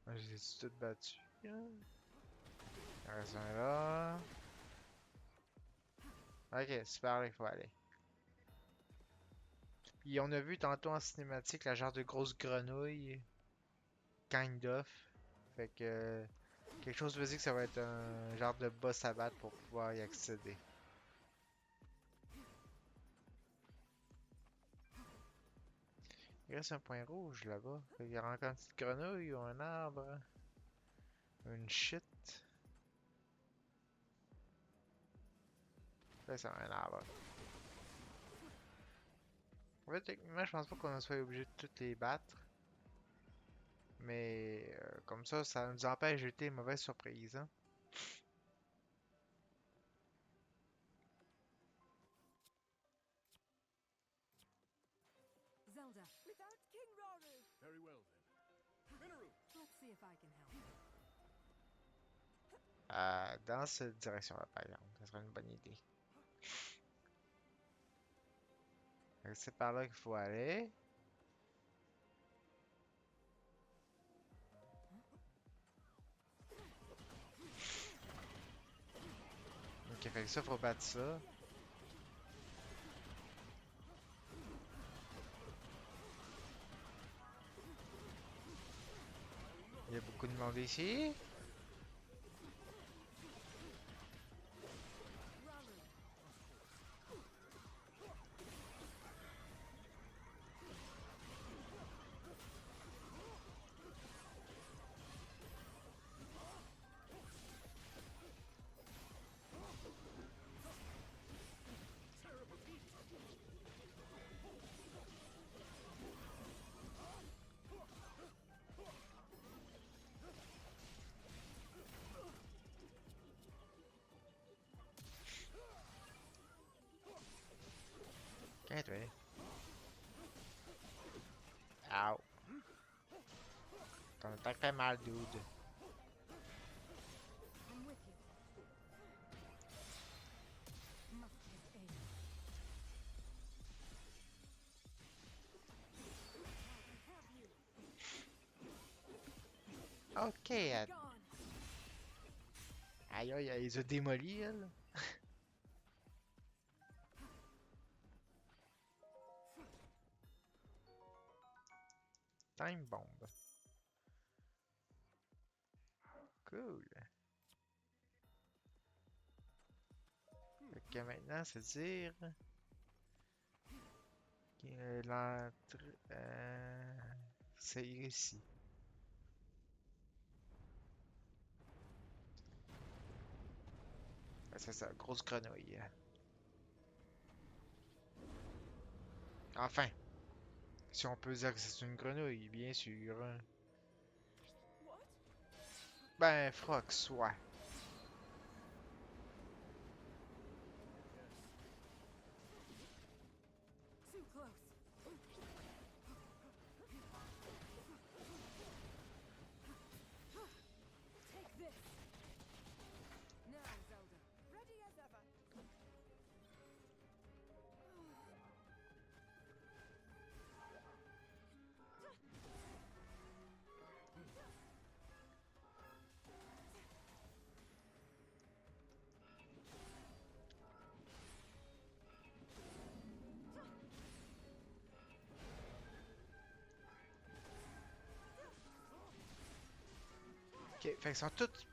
Ah, je les ai tous battus. Il en reste un là. Ok, c'est par là qu'il faut aller. Puis on a vu tantôt en cinématique la genre de grosse grenouille. Kind of. Fait que... quelque chose veut dire que ça va être un genre de boss à battre pour pouvoir y accéder. Il reste un point rouge là-bas. Fait qu'il y aura encore une petite grenouille ou un arbre. Une shit. Là, c'est un arbre. En fait, techniquement, je pense pas qu'on soit obligé de toutes les battre. Mais comme ça nous empêche d'éviter une mauvaise surprise, hein. Zelda, Without King Raru! Very well then. Minoru! let's see if I can help. Dans cette direction-là, par exemple. Ça serait une bonne idée. Fait que c'est par là qu'il faut aller. Ok, fait que ça, faut battre ça. Il y a beaucoup de monde ici. Can't wait. Ow. Contact fait mal, dude. I'm with you. Must give aid. Ok, aïe aïe, elle les a démolis, elle. Time bomb. Cool. Fait que maintenant, c'est dire que l'entrée. C'est ici. C'est ça, grosse grenouille. Enfin, si on peut dire que c'est une grenouille, bien sûr. What? Ben, Frox, ouais. Too close. Take this. Now, Zelda. Ready as ever. Ok, fait qu'ils sont toutes.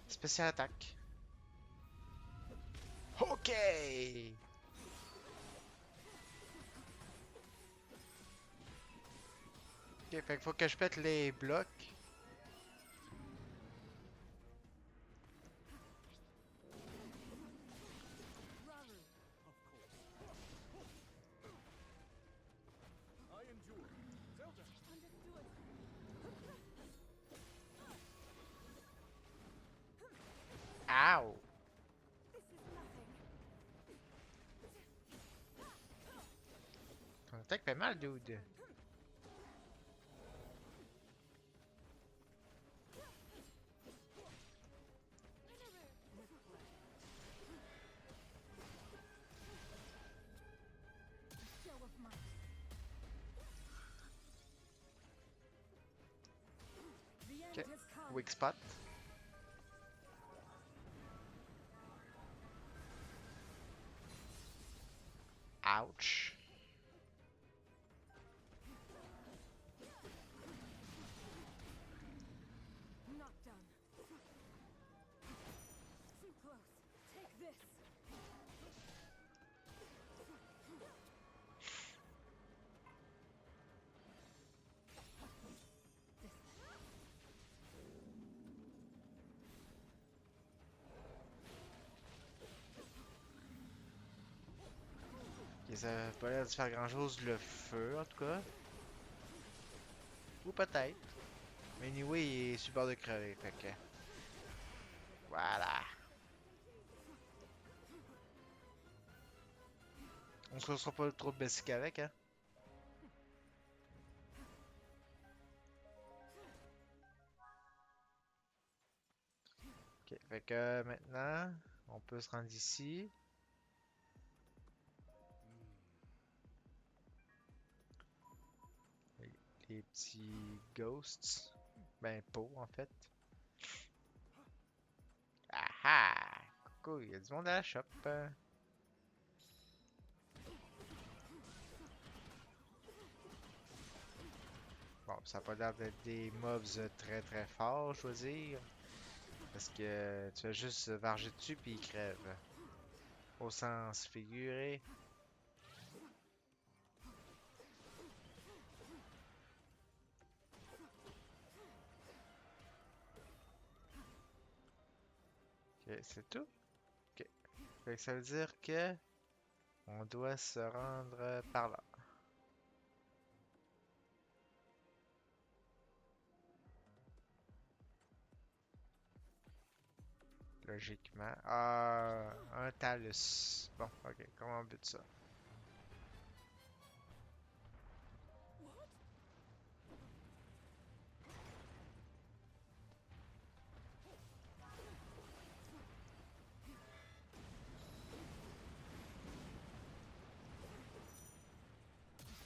Spécial attaque. Ok! Ok, fait qu'il faut que je pète les blocs. Raru. I endure. Zelda! Understood. Ow! This is nothing. Ton attaque fait mal, dude. Show of might. The end Okay. has come. Weak spot. Ouch. Not done. Too close. Take this. Ok, ça a pas l'air de faire grand chose le feu en tout cas. Ou peut-être. Mais anyway, il est sur le bord de crever, fait que. Voilà. On se sera pas trop basique avec, hein. Ok, fait que maintenant, on peut se rendre ici. Les petits ghosts. Ben, pots en fait. Ah ah! Coucou, il y a du monde à la shop. Bon, ça a pas l'air d'être des mobs très très forts, je veux dire. Parce que tu vas juste varger dessus puis ils crèvent. Au sens figuré. Ok, c'est tout? Ok. Fait que ça veut dire que On doit se rendre par là. Logiquement. Ah, un talus. Bon, ok, comment on bute ça? What?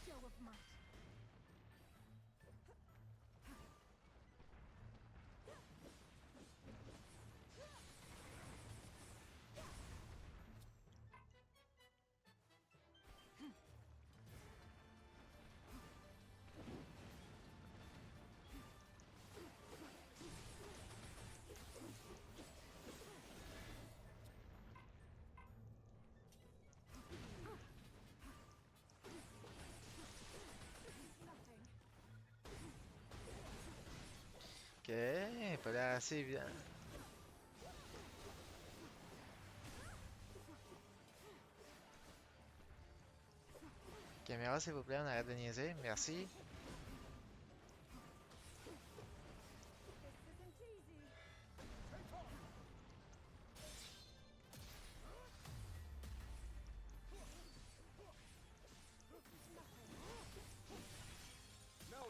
Show of might. Ok, pas l'air assez évident. Caméra, s'il vous plaît, on arrête de niaiser. Merci. This isn't easy.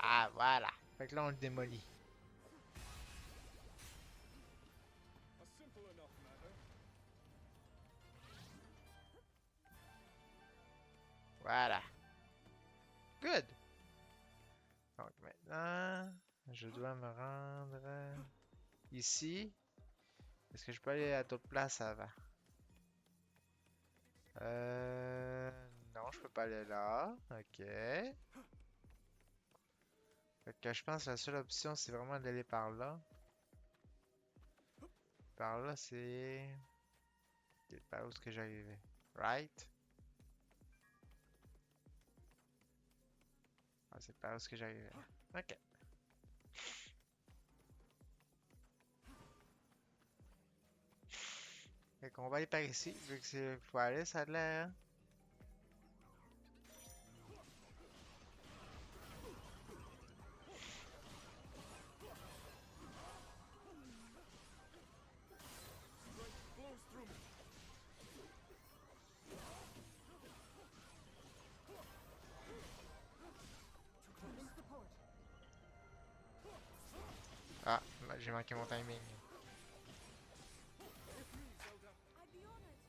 Ah, voilà. Fait que là, on le démolit. A simple enough matter. Voilà. Good. Donc maintenant, je dois me rendre ici. Est-ce que je peux aller à d'autres places avant? Non, je peux pas aller là. Ok. Fait que je pense que la seule option, c'est vraiment d'aller par là. Par là, c'est... C'est par où est-ce que j'arrivais? Right? Ah, c'est par où est-ce que j'arrivais. Ok. Fait qu'on va aller par ici, vu que c'est... Faut aller, ça a l'air. Hein? Flows through me. In support. Ah, j'ai manqué mon timing. I'd be honored.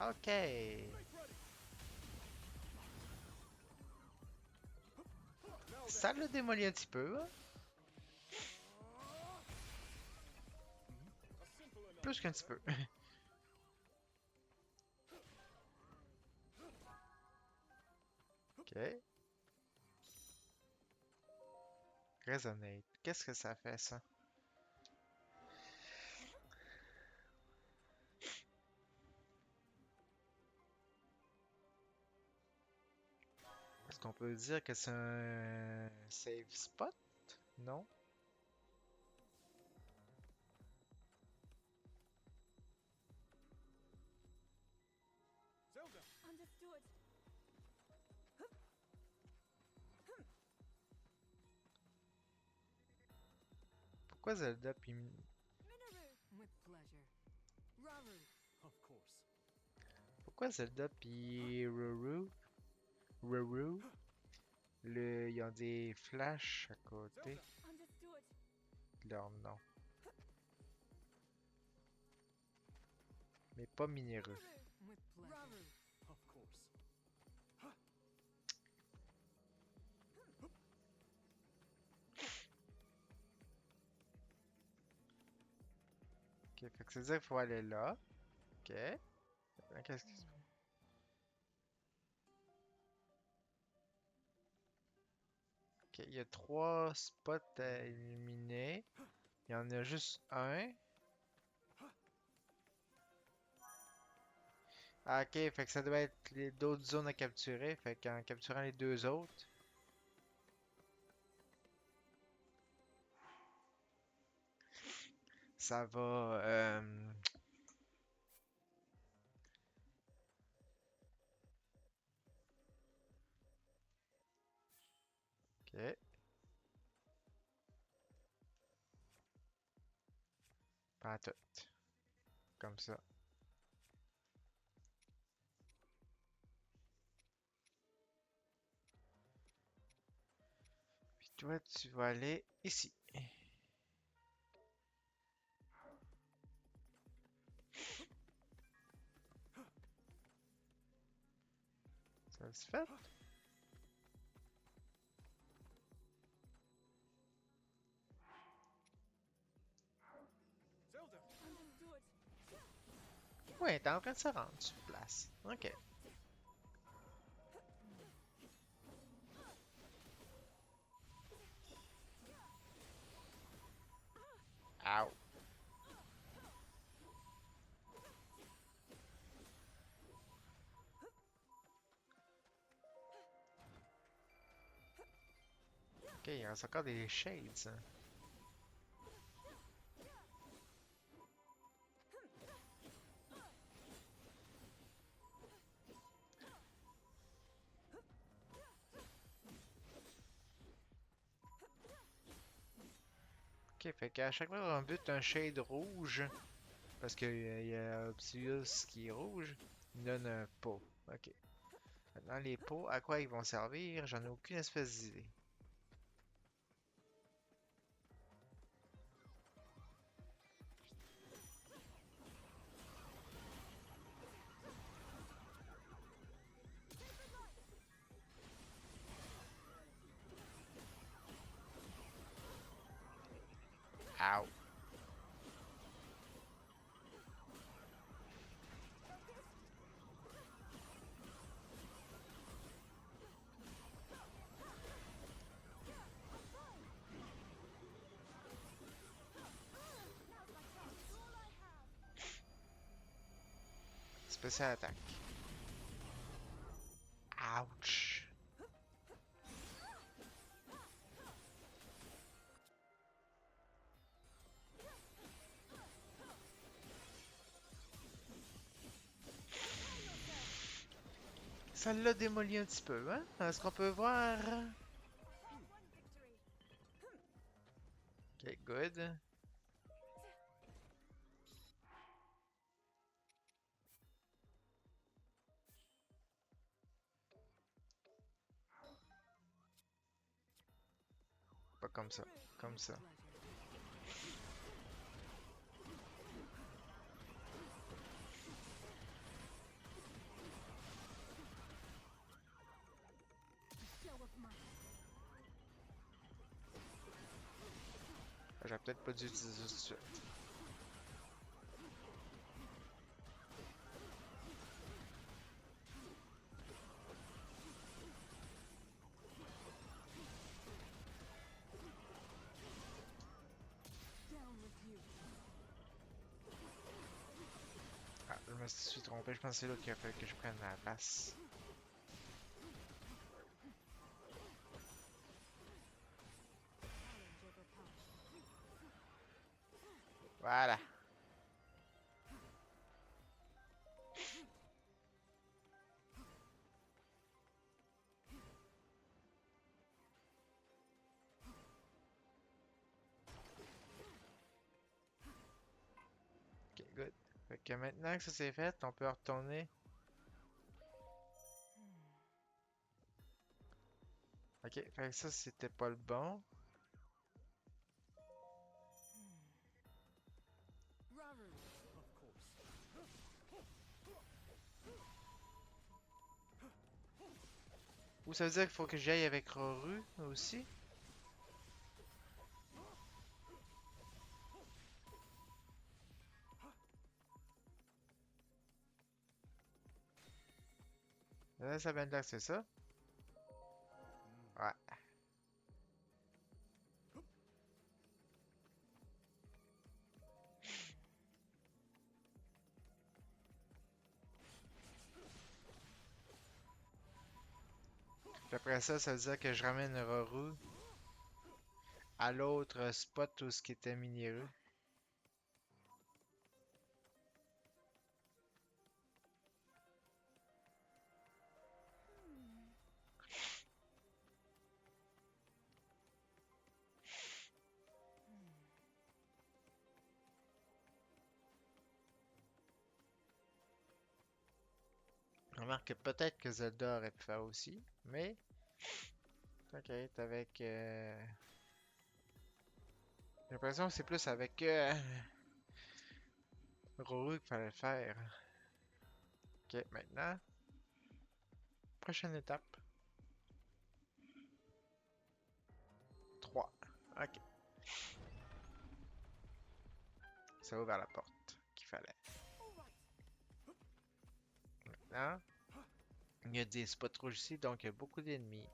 Ok. Ça le démolit un petit peu. Hein? A simple enough. Plus qu'un petit peu. Ok. Resonate. Qu'est-ce que ça fait, ça? Est-ce qu'on peut dire que c'est un save spot? Non? Zelda. Understood. Pourquoi Zelda puis... Minoru. With pleasure. Raru. Of course. Pourquoi Zelda puis Ruru, ils ont des flashs à côté Zelda. Understood. de leur nom. Mais pas Mineru. Minoru. With pleasure. Raru. Of course. Ok, fait que ça veut dire qu'il faut aller là. Ok. Qu'est-ce que... Ok, il y a 3 spots à éliminer. Il y en a juste un. Ah, ok, fait que ça doit être les d'autres zones à capturer. Fait qu'en capturant les deux autres, Ça va. Ok, pas tout. Comme ça. Puis toi, tu vas aller ici. Ça se fait? Zelda! Understood. Ouais, t'es en train de se rendre sur place. Ok. Ow. Ok, il reste encore des shades, hein. Ok, fait qu'à chaque fois qu'on bute un shade rouge, parce qu'il y a Obsidius qui est rouge, il donne un pot. Ok. Maintenant, les pots, à quoi ils vont servir? J'en ai aucune espèce d'idée. Ow. Spécial attaque. Ouch. Ça l'a démoli un petit peu, hein? Est-ce qu'on peut voir? Ok, good. Pas comme ça. Comme ça. J'aurais peut-être pas dû utiliser ça tout de suite. Ah, je me suis trompé. Je pensais que c'est l'autre qui a fait que je prenne la place. Voilà. Ok, good. Fait que maintenant que ça c'est fait, on peut retourner. Ok, fait que ça c'était pas le bon. Of course. Ou ça veut dire qu'il faut que j'aille avec Roru aussi? Là, ça vient de là, c'est ça? Ouais. Puis après ça, ça veut dire que je ramène Roru à l'autre spot où ce qui était minéreux. remarque que peut-être que Zelda aurait pu faire aussi, mais ok, t'es avec. J'ai l'impression que c'est plus avec Roru qu'il fallait le faire. Ok, maintenant, prochaine étape. 3. Ok, ça ouvre la porte qu'il fallait. Maintenant, il y a des spots rouges ici, donc il y a beaucoup d'ennemis.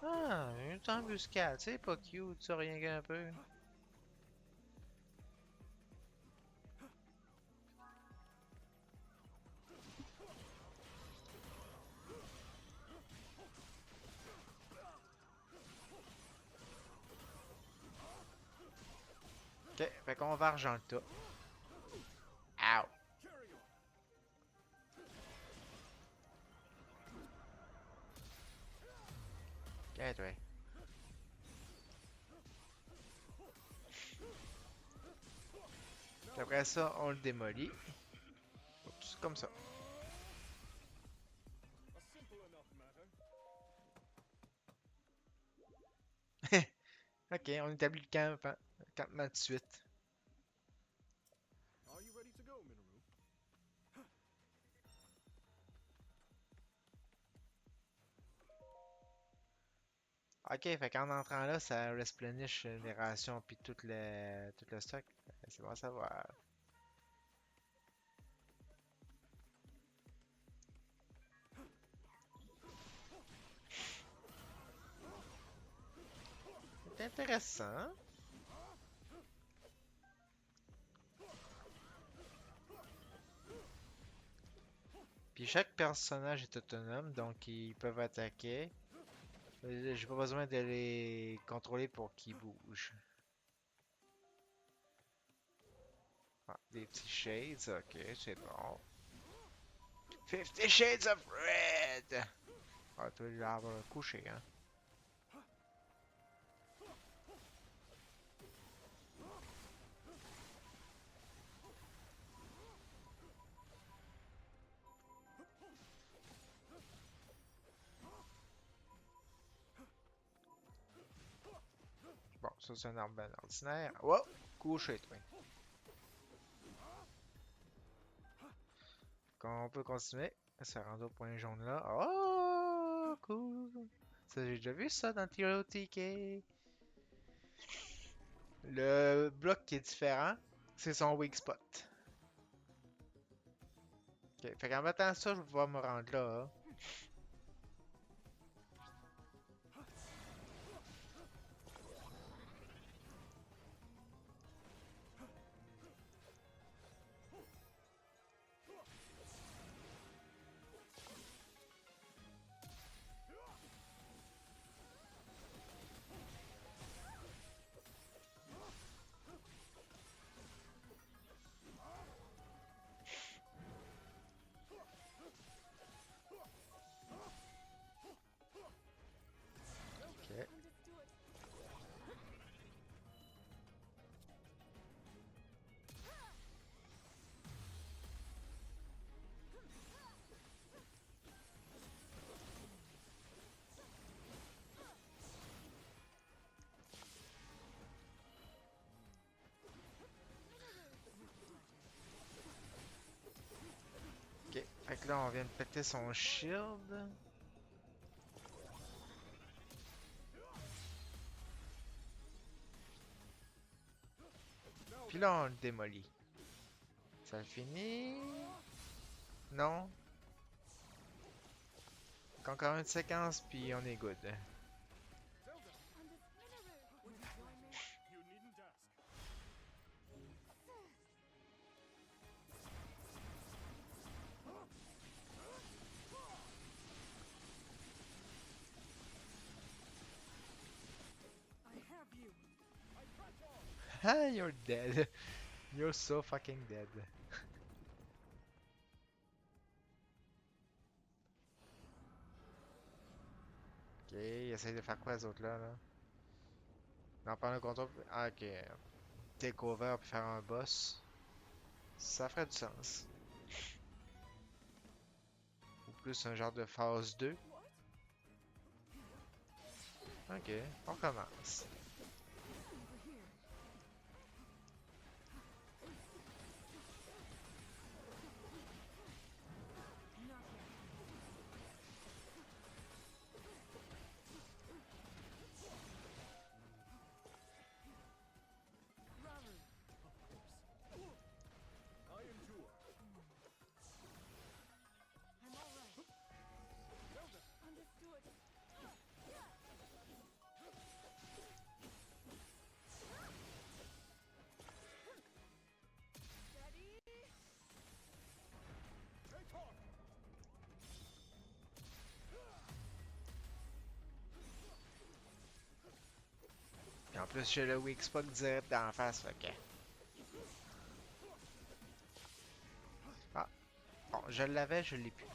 Ah, une embuscade, c'est pas cute, ça, rien qu'un peu. Ok, fait qu'on va argent le tas. Ow! Ok, toi. Puis après ça, on le démolit. Oups, comme ça. A simple enough matter. Ok, on établit le camp, campement de suite. Are you ready to go, Minoru? Ok, fait qu'en entrant là, ça resplenish les rations puis tout le stock. C'est bon à savoir. C'est intéressant. Puis chaque personnage est autonome, donc ils peuvent attaquer. J'ai pas besoin de les contrôler pour qu'ils bougent. Ah, des petits shades, ok, c'est bon. 50 Shades of Red! Ah, toi, l'arbre couché, hein. Bon, ça c'est un arbre ben ordinaire. Wow! Couché, toi. On peut continuer. Ça rend au point jaune là. Oh, cool! Ça, j'ai déjà vu ça dans TOTK. Le bloc qui est différent, c'est son weak spot. Ok, fait qu'en mettant ça, je vais pouvoir me rendre là. Hein. Ok. Ok, fait que là, on vient de péter son shield. Puis là, on le démolit. Ça le finit? Non? Encore une séquence, puis on est good. Zelda, would you join me? You needn't ask. I have you. I press on. Ah, you're dead. You're so fucking dead. Ok, essaye de faire quoi les autres là? Non, prendre le contrôle. Ah, ok. Take over puis faire un boss. Ça ferait du sens. Ou plus un genre de phase 2. Ok, on commence. I endure. I'm all right. Zelda, Understood. Ready? take off. Et en plus, j'ai le weak spot direct d'en face, fait que... Ah, bon, je l'avais, je l'ai plus.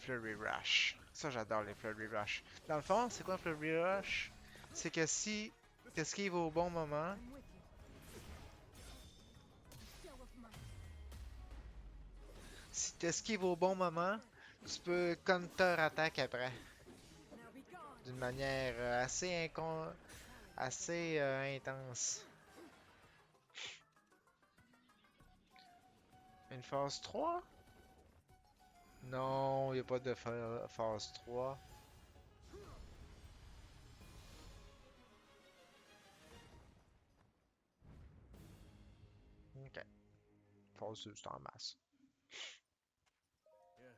Flurry Rush. Ça, j'adore les Flurry Rush. Dans le fond, c'est quoi un Flurry Rush? C'est que si t'esquives au bon moment, I'm with you. Show of might. si t'esquives au bon moment, tu peux counter-attaque après. Now be gone. D'une manière assez intense. Une phase 3? Non, il a pas de phase 3. Ok. Phase 2, c'est en masse. Yes.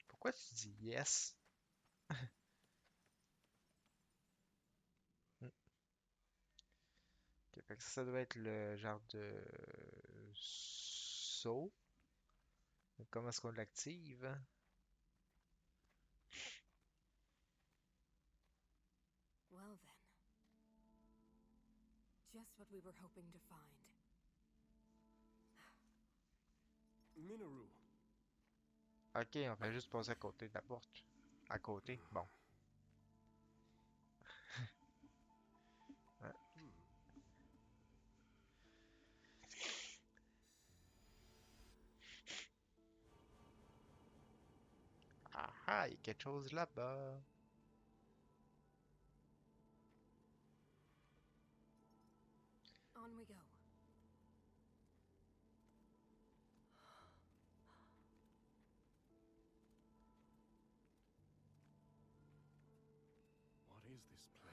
Pourquoi tu dis yes? Hmm. Ok, fait que ça doit être le genre de saut. Comment est-ce qu'on l'active? Well then. Just what we were hoping to find. Minoru, Ok, on va juste passer à côté de la porte. À côté, bon. Hein. Ah ah, il y a quelque chose là-bas. On we go. what is this place?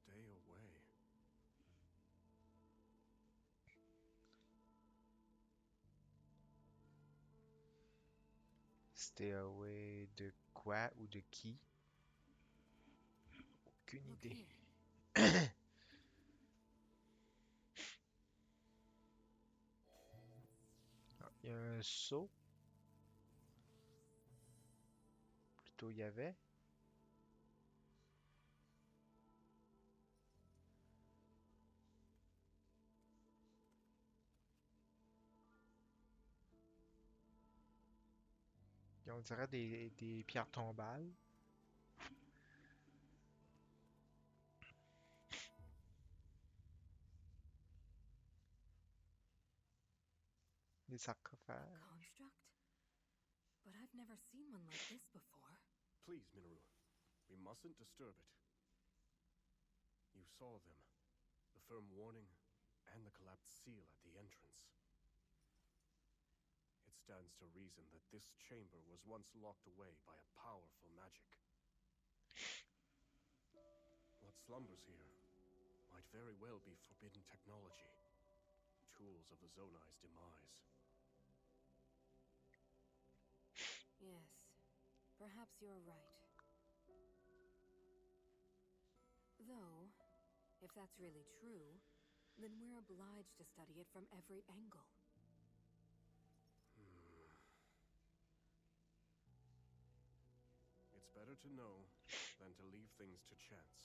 Stay away. Stay away de quoi ou de qui? Aucune Look idée. here. Ah, il y a un saut. Plutôt, il y avait. Et on dirait des pierres tombales. Des sarcophages. Construct? But I've never seen one like this before. Please, Minoru. We mustn't disturb it. You saw them. The firm warning and the collapsed seal at the entrance. It stands to reason that this chamber was once locked away by a powerful magic. What slumbers here might very well be forbidden technology, tools of the Zonai's demise. Yes. Perhaps you're right. Though, if that's really true, then we're obliged to study it from every angle. It's better to know than to leave things to chance.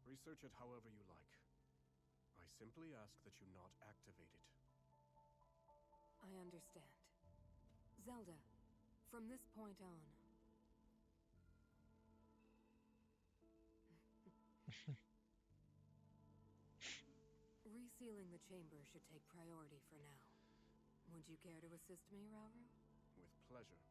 Research it however you like. I I simply ask that you not activate it. I understand. Zelda, from this point on. Resealing the chamber should take priority for now. Would you care to assist me, Rauru? With pleasure.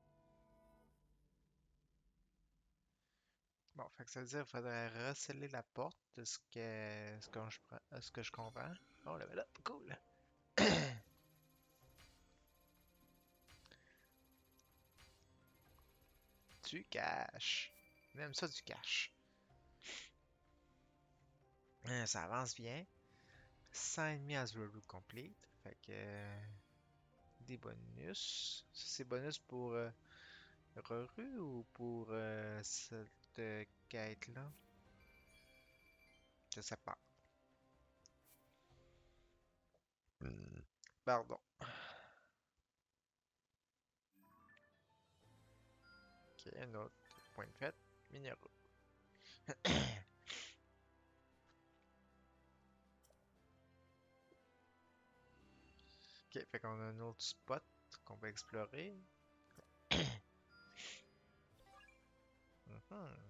Bon, fait que ça veut dire qu'il faudrait resceller la porte de ce que je comprends. Oh, level up, cool. Du cash. Même ça, du cash. Ça avance bien. 100 ennemis à route complete. Fait que des bonus. Ça, c'est bonus pour Ruru ou pour cette quête-là? Je sais pas. Pardon. Ok, un autre point de fête. Minéraux. Ok, fait qu'on a un autre spot qu'on va explorer. Mhm.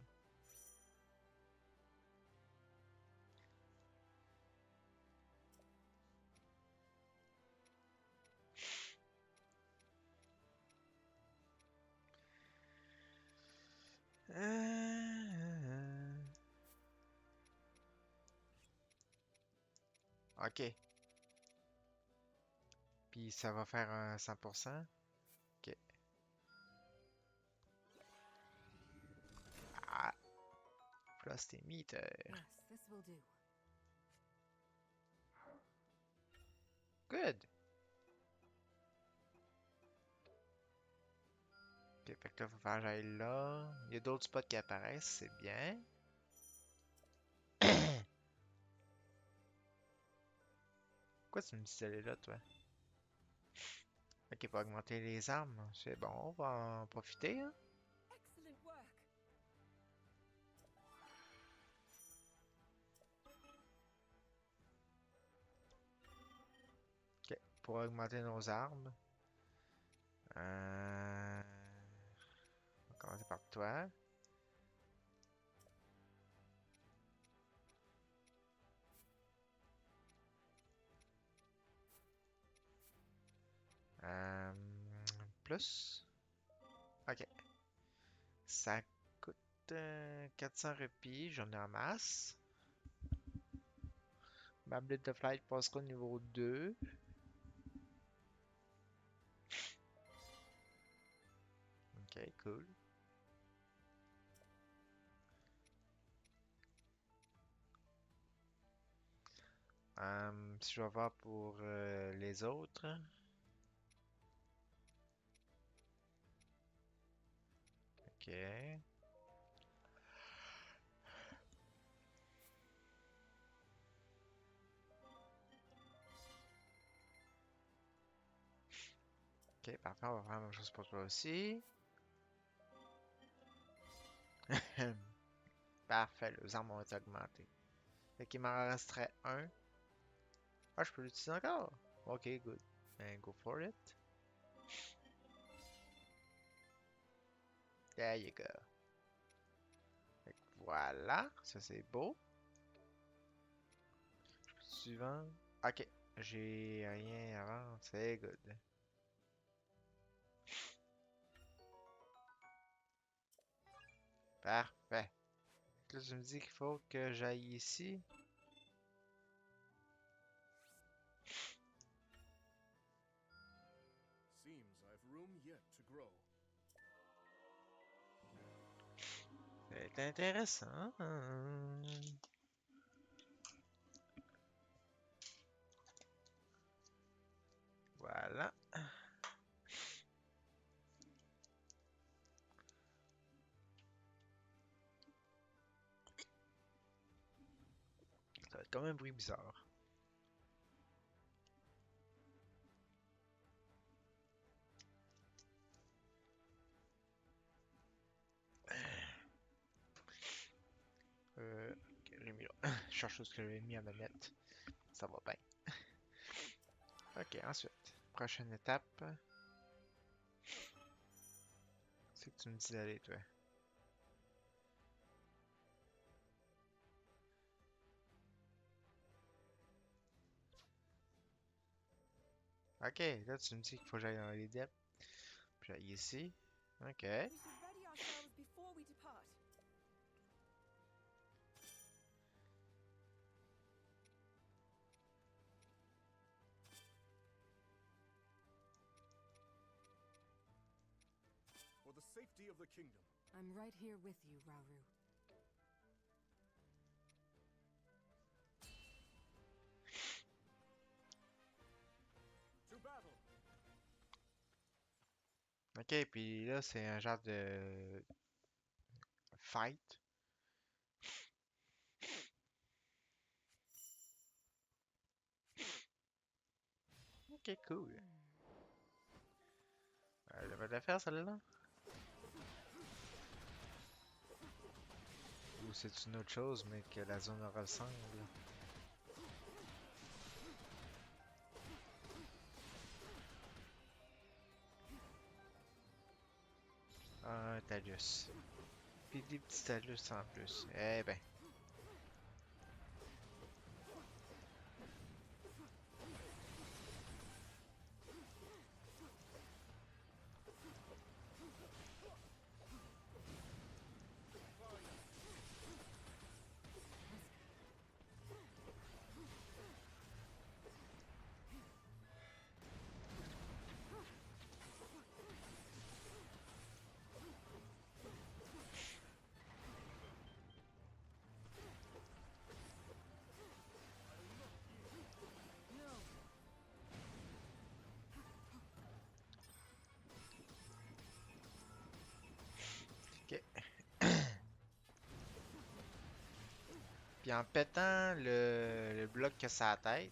Ok. Puis ça va faire un 100%. Ok. Ah, Frosty Meter. Yes, this will do. Good. Ok, fait que là, faut faire que j'aille là. Il y a d'autres spots qui apparaissent, c'est bien. Pourquoi tu me dis d'aller là, toi? Ok, pour augmenter les armes, c'est bon, on va en profiter, hein? Excellent work. Ok, pour augmenter nos armes. On va commencer par toi. Euh, plus. Ok. Ça coûte 400 rupies, j'en ai en masse. Ma blade de flight passera au niveau 2. Ok, cool. Si je vais voir pour les autres. Ok. Ok, parfait, on va faire la même chose pour toi aussi. Parfait, les armes ont été augmentées. Fait qu'il m'en resterait un. Ah, je peux l'utiliser encore? Ok, good. Ben, go for it. There you go. Fait que voilà, ça c'est beau. Suivant. Ok, j'ai rien avant, c'est good. Parfait. Là, tu me dis qu'il faut que j'aille ici. Seems I've room yet to grow. C'est intéressant. Voilà. Ça va être comme un bruit bizarre. Ok, j'ai mis là. Je cherche ce que j'avais mis à manette. Ça va bien. Ok, ensuite. Prochaine étape. C'est que tu me dis d'aller, toi. Ok, là tu me dis qu'il faut que j'aille dans les depths. Puis j'aille ici. Ok. We should ready ourselves before we depart. For the safety of the kingdom. I'm right here with you, Rauru. To battle! Ok, puis là c'est un genre de fight. Ok, cool. Elle devrait le faire celle-là. Ou c'est une autre chose, mais que la zone ressemble. Un talus. Puis des petits talus en plus. Eh ben. Ok. Puis en pétant le bloc que ça a tête.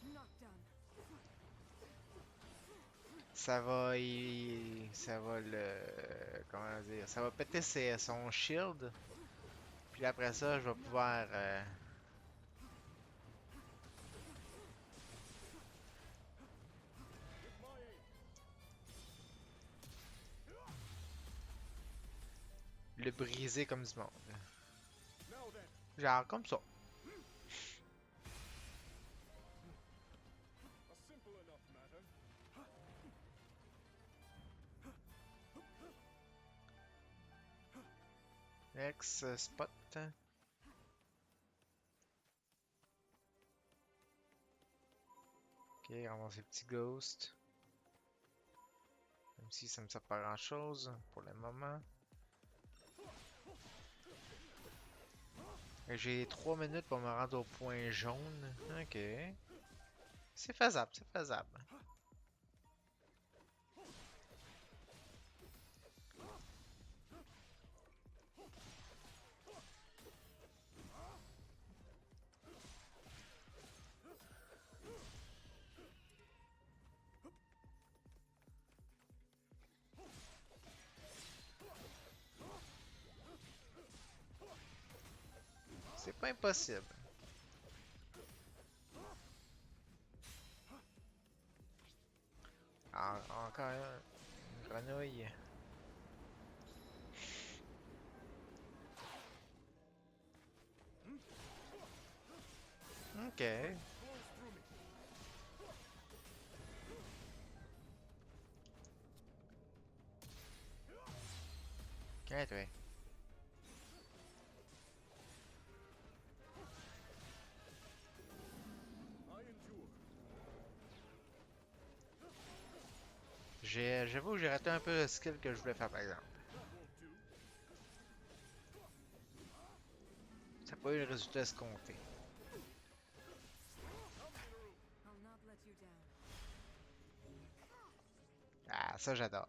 Not done. Ça va comment dire, ça va péter son shield. Puis après ça, je vais pouvoir le briser comme du monde. Now then, Genre comme ça. a simple enough matter. Next spot. Ok, ramasse les petits ghosts. Même si ça me sert pas grand chose pour le moment. Et j'ai 3 minutes pour me rendre au point jaune. Ok. C'est faisable, c'est faisable. C'est pas impossible. Encore une grenouille. Ok. Flows through me. Ok, toi. I endure. J'avoue que j'ai raté un peu le skill que je voulais faire par exemple. That won't do. Ça n'a pas eu le résultat escompté. I'll not let you down. Ah, ça j'adore.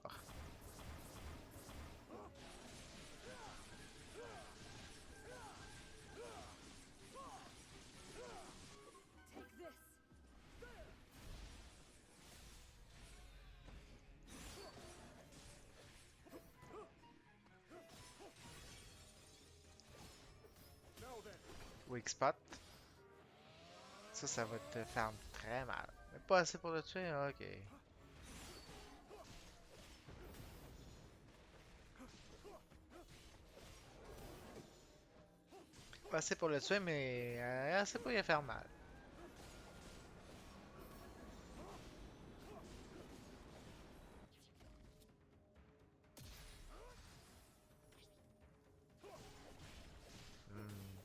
weak spot. Ça va te faire très mal. Mais pas assez pour le tuer? Ok. Pas assez pour le tuer, mais assez pour lui faire mal.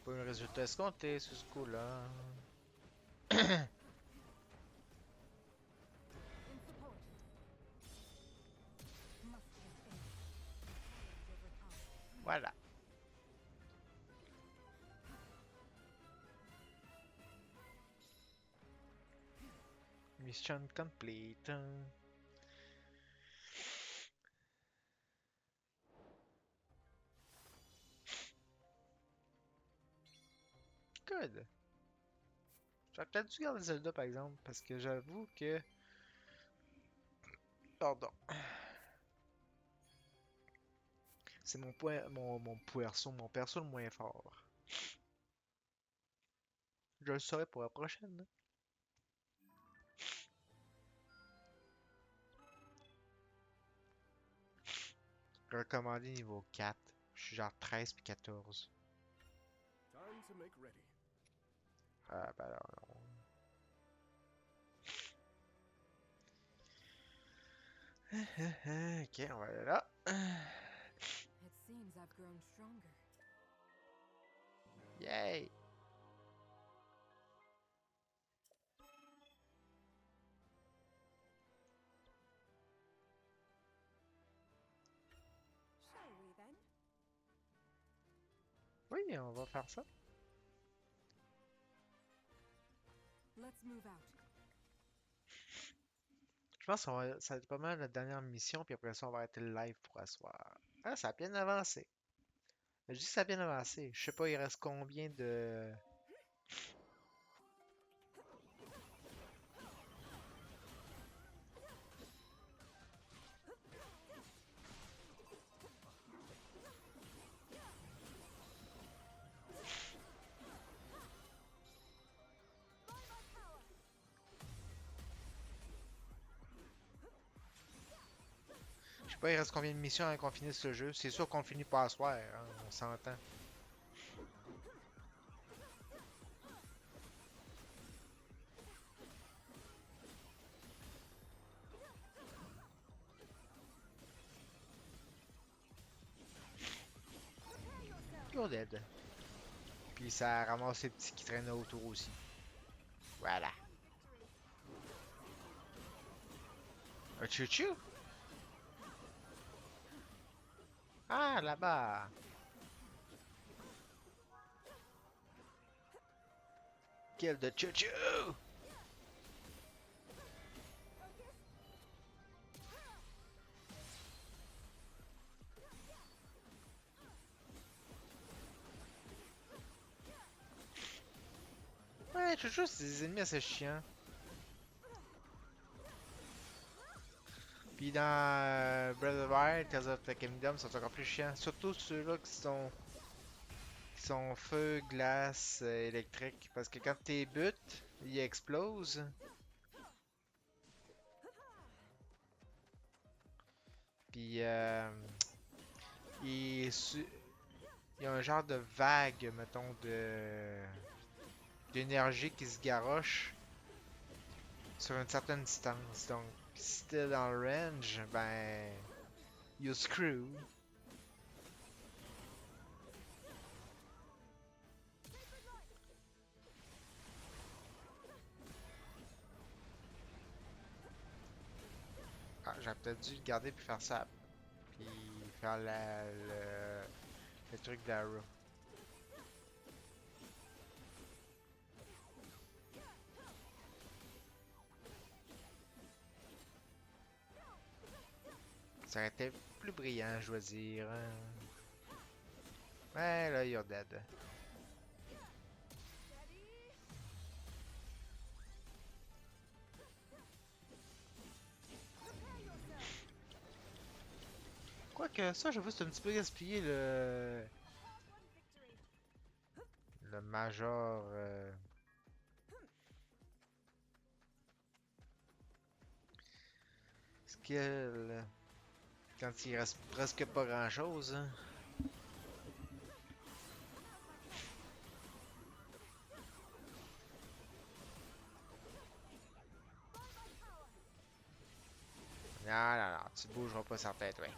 Pas un résultat escompté sur ce coup-là. In support. Must be fair. Challenge overcome. Voilà. Mission complete. Good. J'aurais peut-être dû garder Zelda par exemple, parce que j'avoue que. Pardon. C'est mon point, mon perso le moins fort. Je le saurai pour la prochaine. Là. Recommandé niveau 4. Je suis genre 13 puis 14. Time to make ready. Ah, ben alors non. Ok, on va aller là. It seems I've grown stronger. Yay! Shall we then? Oui, on va faire ça. Let's move out. Je pense que ça va être pas mal la dernière mission, puis après ça, on va arrêter le live pour asseoir. Ah, ça a bien avancé. Je dis que ça a bien avancé. Je sais pas, il reste combien de. Je sais pas, il reste combien de missions avant qu'on finisse ce jeu. C'est sûr qu'on le finit pas à soir, hein, on s'entend. You're dead. Puis ça ramasse les petits qui traînent autour aussi. Voilà. Un chou-chou? Ah, là-bas. Kill the chou-chou! Ouais, chou-chou, c'est des ennemis assez chiants. Puis dans Breath of the Wild, Tears of the Kingdom, ils sont encore plus chiants. Surtout ceux-là qui sont feu, glace, électrique. Parce que quand t'es butes, ils explosent. Puis il, su- il y a un genre de vague, mettons, d'énergie qui se garoche sur une certaine distance. Donc, si t'es dans le range, ben, you screw. Ah, j'aurais peut-être dû le garder puis faire ça. Puis faire le truc d'Arrow. Ça aurait été plus brillant, je dois dire. Hein. Ouais, là, you're dead. Quoique, ça, j'avoue, c'est un petit peu gaspillé le Major skill quand il reste presque pas grand chose. Hein. Non, non, non, tu bougeras pas sa tête, ouais.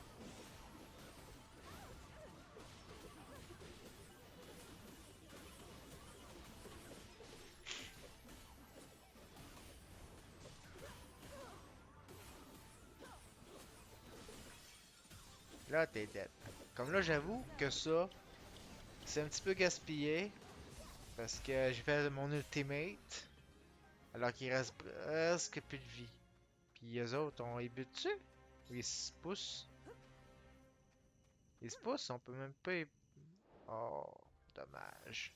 Là, t'es dead. Comme là, j'avoue que ça, c'est un petit peu gaspillé. Parce que j'ai fait mon ultimate. Alors qu'il reste presque plus de vie. Puis eux autres, on les bute dessus? Ou ils se poussent? Ils se poussent, on peut même pas. Oh, dommage.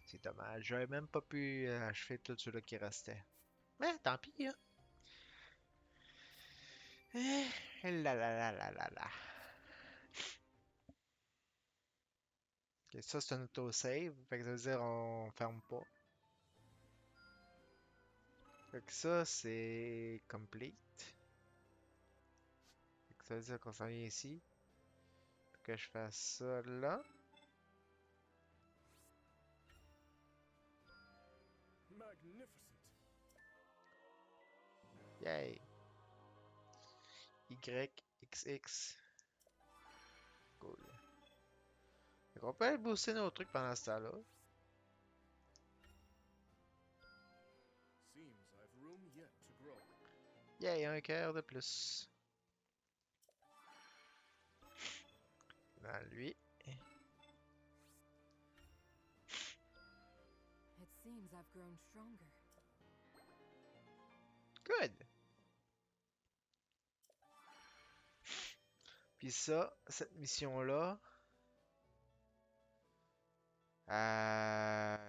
C'est dommage. J'aurais même pas pu achever tout ceux-là qui restaient. Mais tant pis, hein. Là là là là là là. Ok, ça c'est un auto-save. Fait que ça veut dire on ferme pas. Fait que ça c'est complete. Fait que ça veut dire qu'on s'en vient ici. Faut que je fasse ça là. Magnificent. Yay. YXX. Cool. Fait qu'on peut aller booster nos trucs pendant ce temps-là. Seems I've room yet to grow. Yay, un cœur de plus. Dans lui. It seems I've grown stronger. Good. Puis ça, cette mission-là.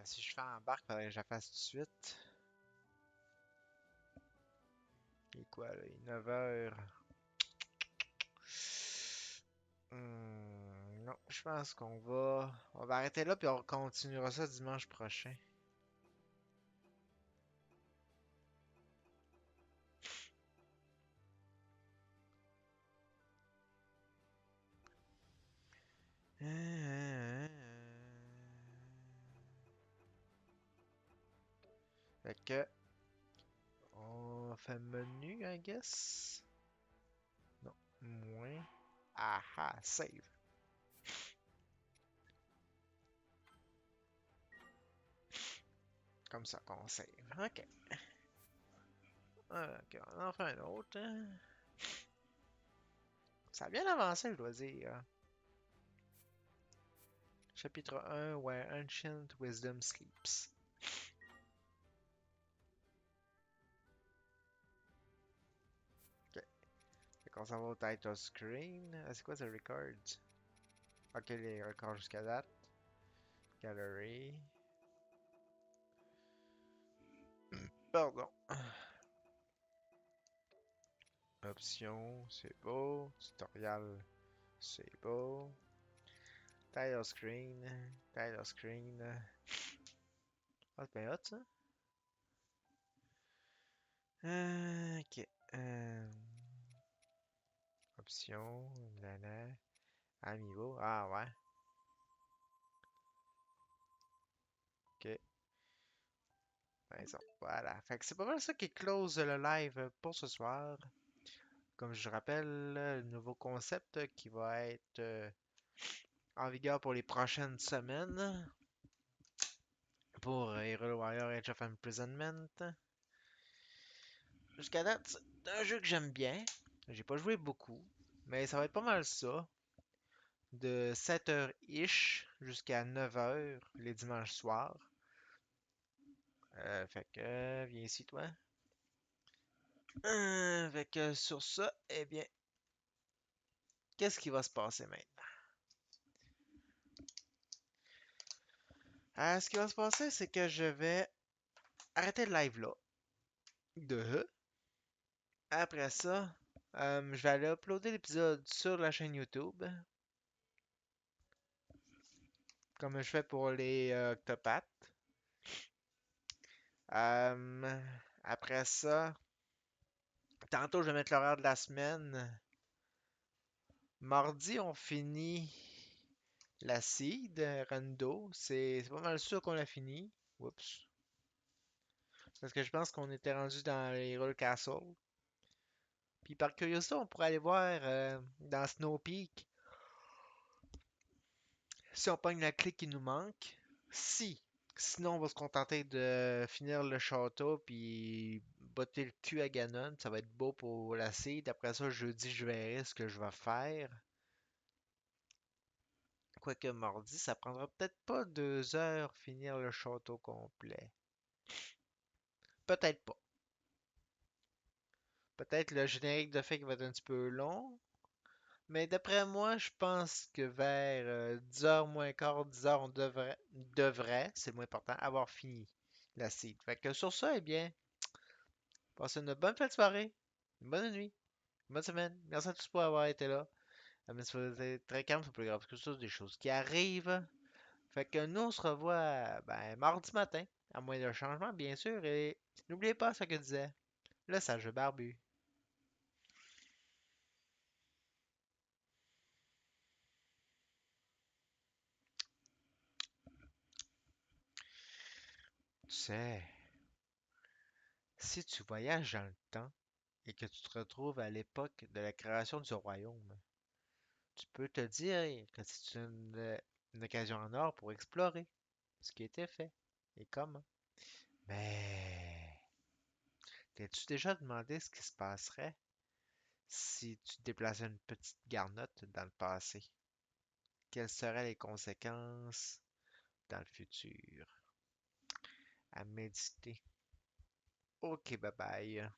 Si je fais embarque, faudrait que je la fasse tout de suite. Il est quoi là? Il est 9h. Non, je pense On va arrêter là puis on continuera ça dimanche prochain. Fait que. On fait menu, I guess. Non, moins. Ah, save. Comme ça qu'on save. Ok. Ok, on en fait un autre. Hein. Ça a bien avancé, je dois dire. Chapitre 1, Where Ancient Wisdom Sleeps. Ok. Fait qu'on s'en va au title screen. Ah, c'est quoi ce records? Ok, les records jusqu'à date. Gallery. Pardon. Options, c'est beau. Tutorial, c'est beau. Title screen. Title screen. Ah, c'est bien hot ça. Ok. Options. Nana. Amiibo. Ah ouais. Ok. Maison. Voilà. Fait que c'est pas mal ça qui close le live pour ce soir. Comme je rappelle, le nouveau concept qui va être en vigueur pour les prochaines semaines pour Hero Warrior Age of Imprisonment. Jusqu'à date, c'est un jeu que j'aime bien. J'ai pas joué beaucoup, mais ça va être pas mal ça. De 7h-ish jusqu'à 9h les dimanches soirs. Fait que, viens ici, toi. Fait que sur ça, eh bien, qu'est-ce qui va se passer maintenant? Ce qui va se passer, c'est que je vais arrêter le live là. De. Après ça, Je vais aller uploader l'épisode sur la chaîne YouTube, comme je fais pour les Octopath. Euh, Après ça, tantôt je vais mettre l'horaire de la semaine. Mardi, on finit la seed Rando. C'est pas mal sûr qu'on l'a fini. Oups. Parce que je pense qu'on était rendu dans les Roll Castle. Puis par curiosité, on pourrait aller voir dans Snow Peak si on pogne la clé qui nous manque. Si. Sinon, on va se contenter de finir le château puis botter le cul à Ganon. Ça va être beau pour la seed. Après ça, jeudi, je verrai ce que je vais faire. Quoique mardi, ça prendra peut-être pas 2 heures finir le château complet. Peut-être pas. Peut-être le générique de fait qui va être un petit peu long. Mais d'après moi, je pense que vers 10h moins quart, 10h, on devrait, c'est le moins important, avoir fini la seed. Fait que sur ça, eh bien, passez une bonne fin de soirée, une bonne nuit, une bonne semaine. Merci à tous pour avoir été là. Mais c'est très calme, c'est plus grave que ça, c'est des choses qui arrivent. Fait que nous, on se revoit ben, mardi matin, à moins de changement, bien sûr. Et n'oubliez pas ce que disait le sage barbu. Tu sais, si tu voyages dans le temps et que tu te retrouves à l'époque de la création du royaume, tu peux te dire que c'est une occasion en or pour explorer ce qui a été fait et comment. Mais t'es-tu déjà demandé ce qui se passerait si tu te déplaçais une petite garnotte dans le passé? Quelles seraient les conséquences dans le futur? À méditer. Ok, bye bye.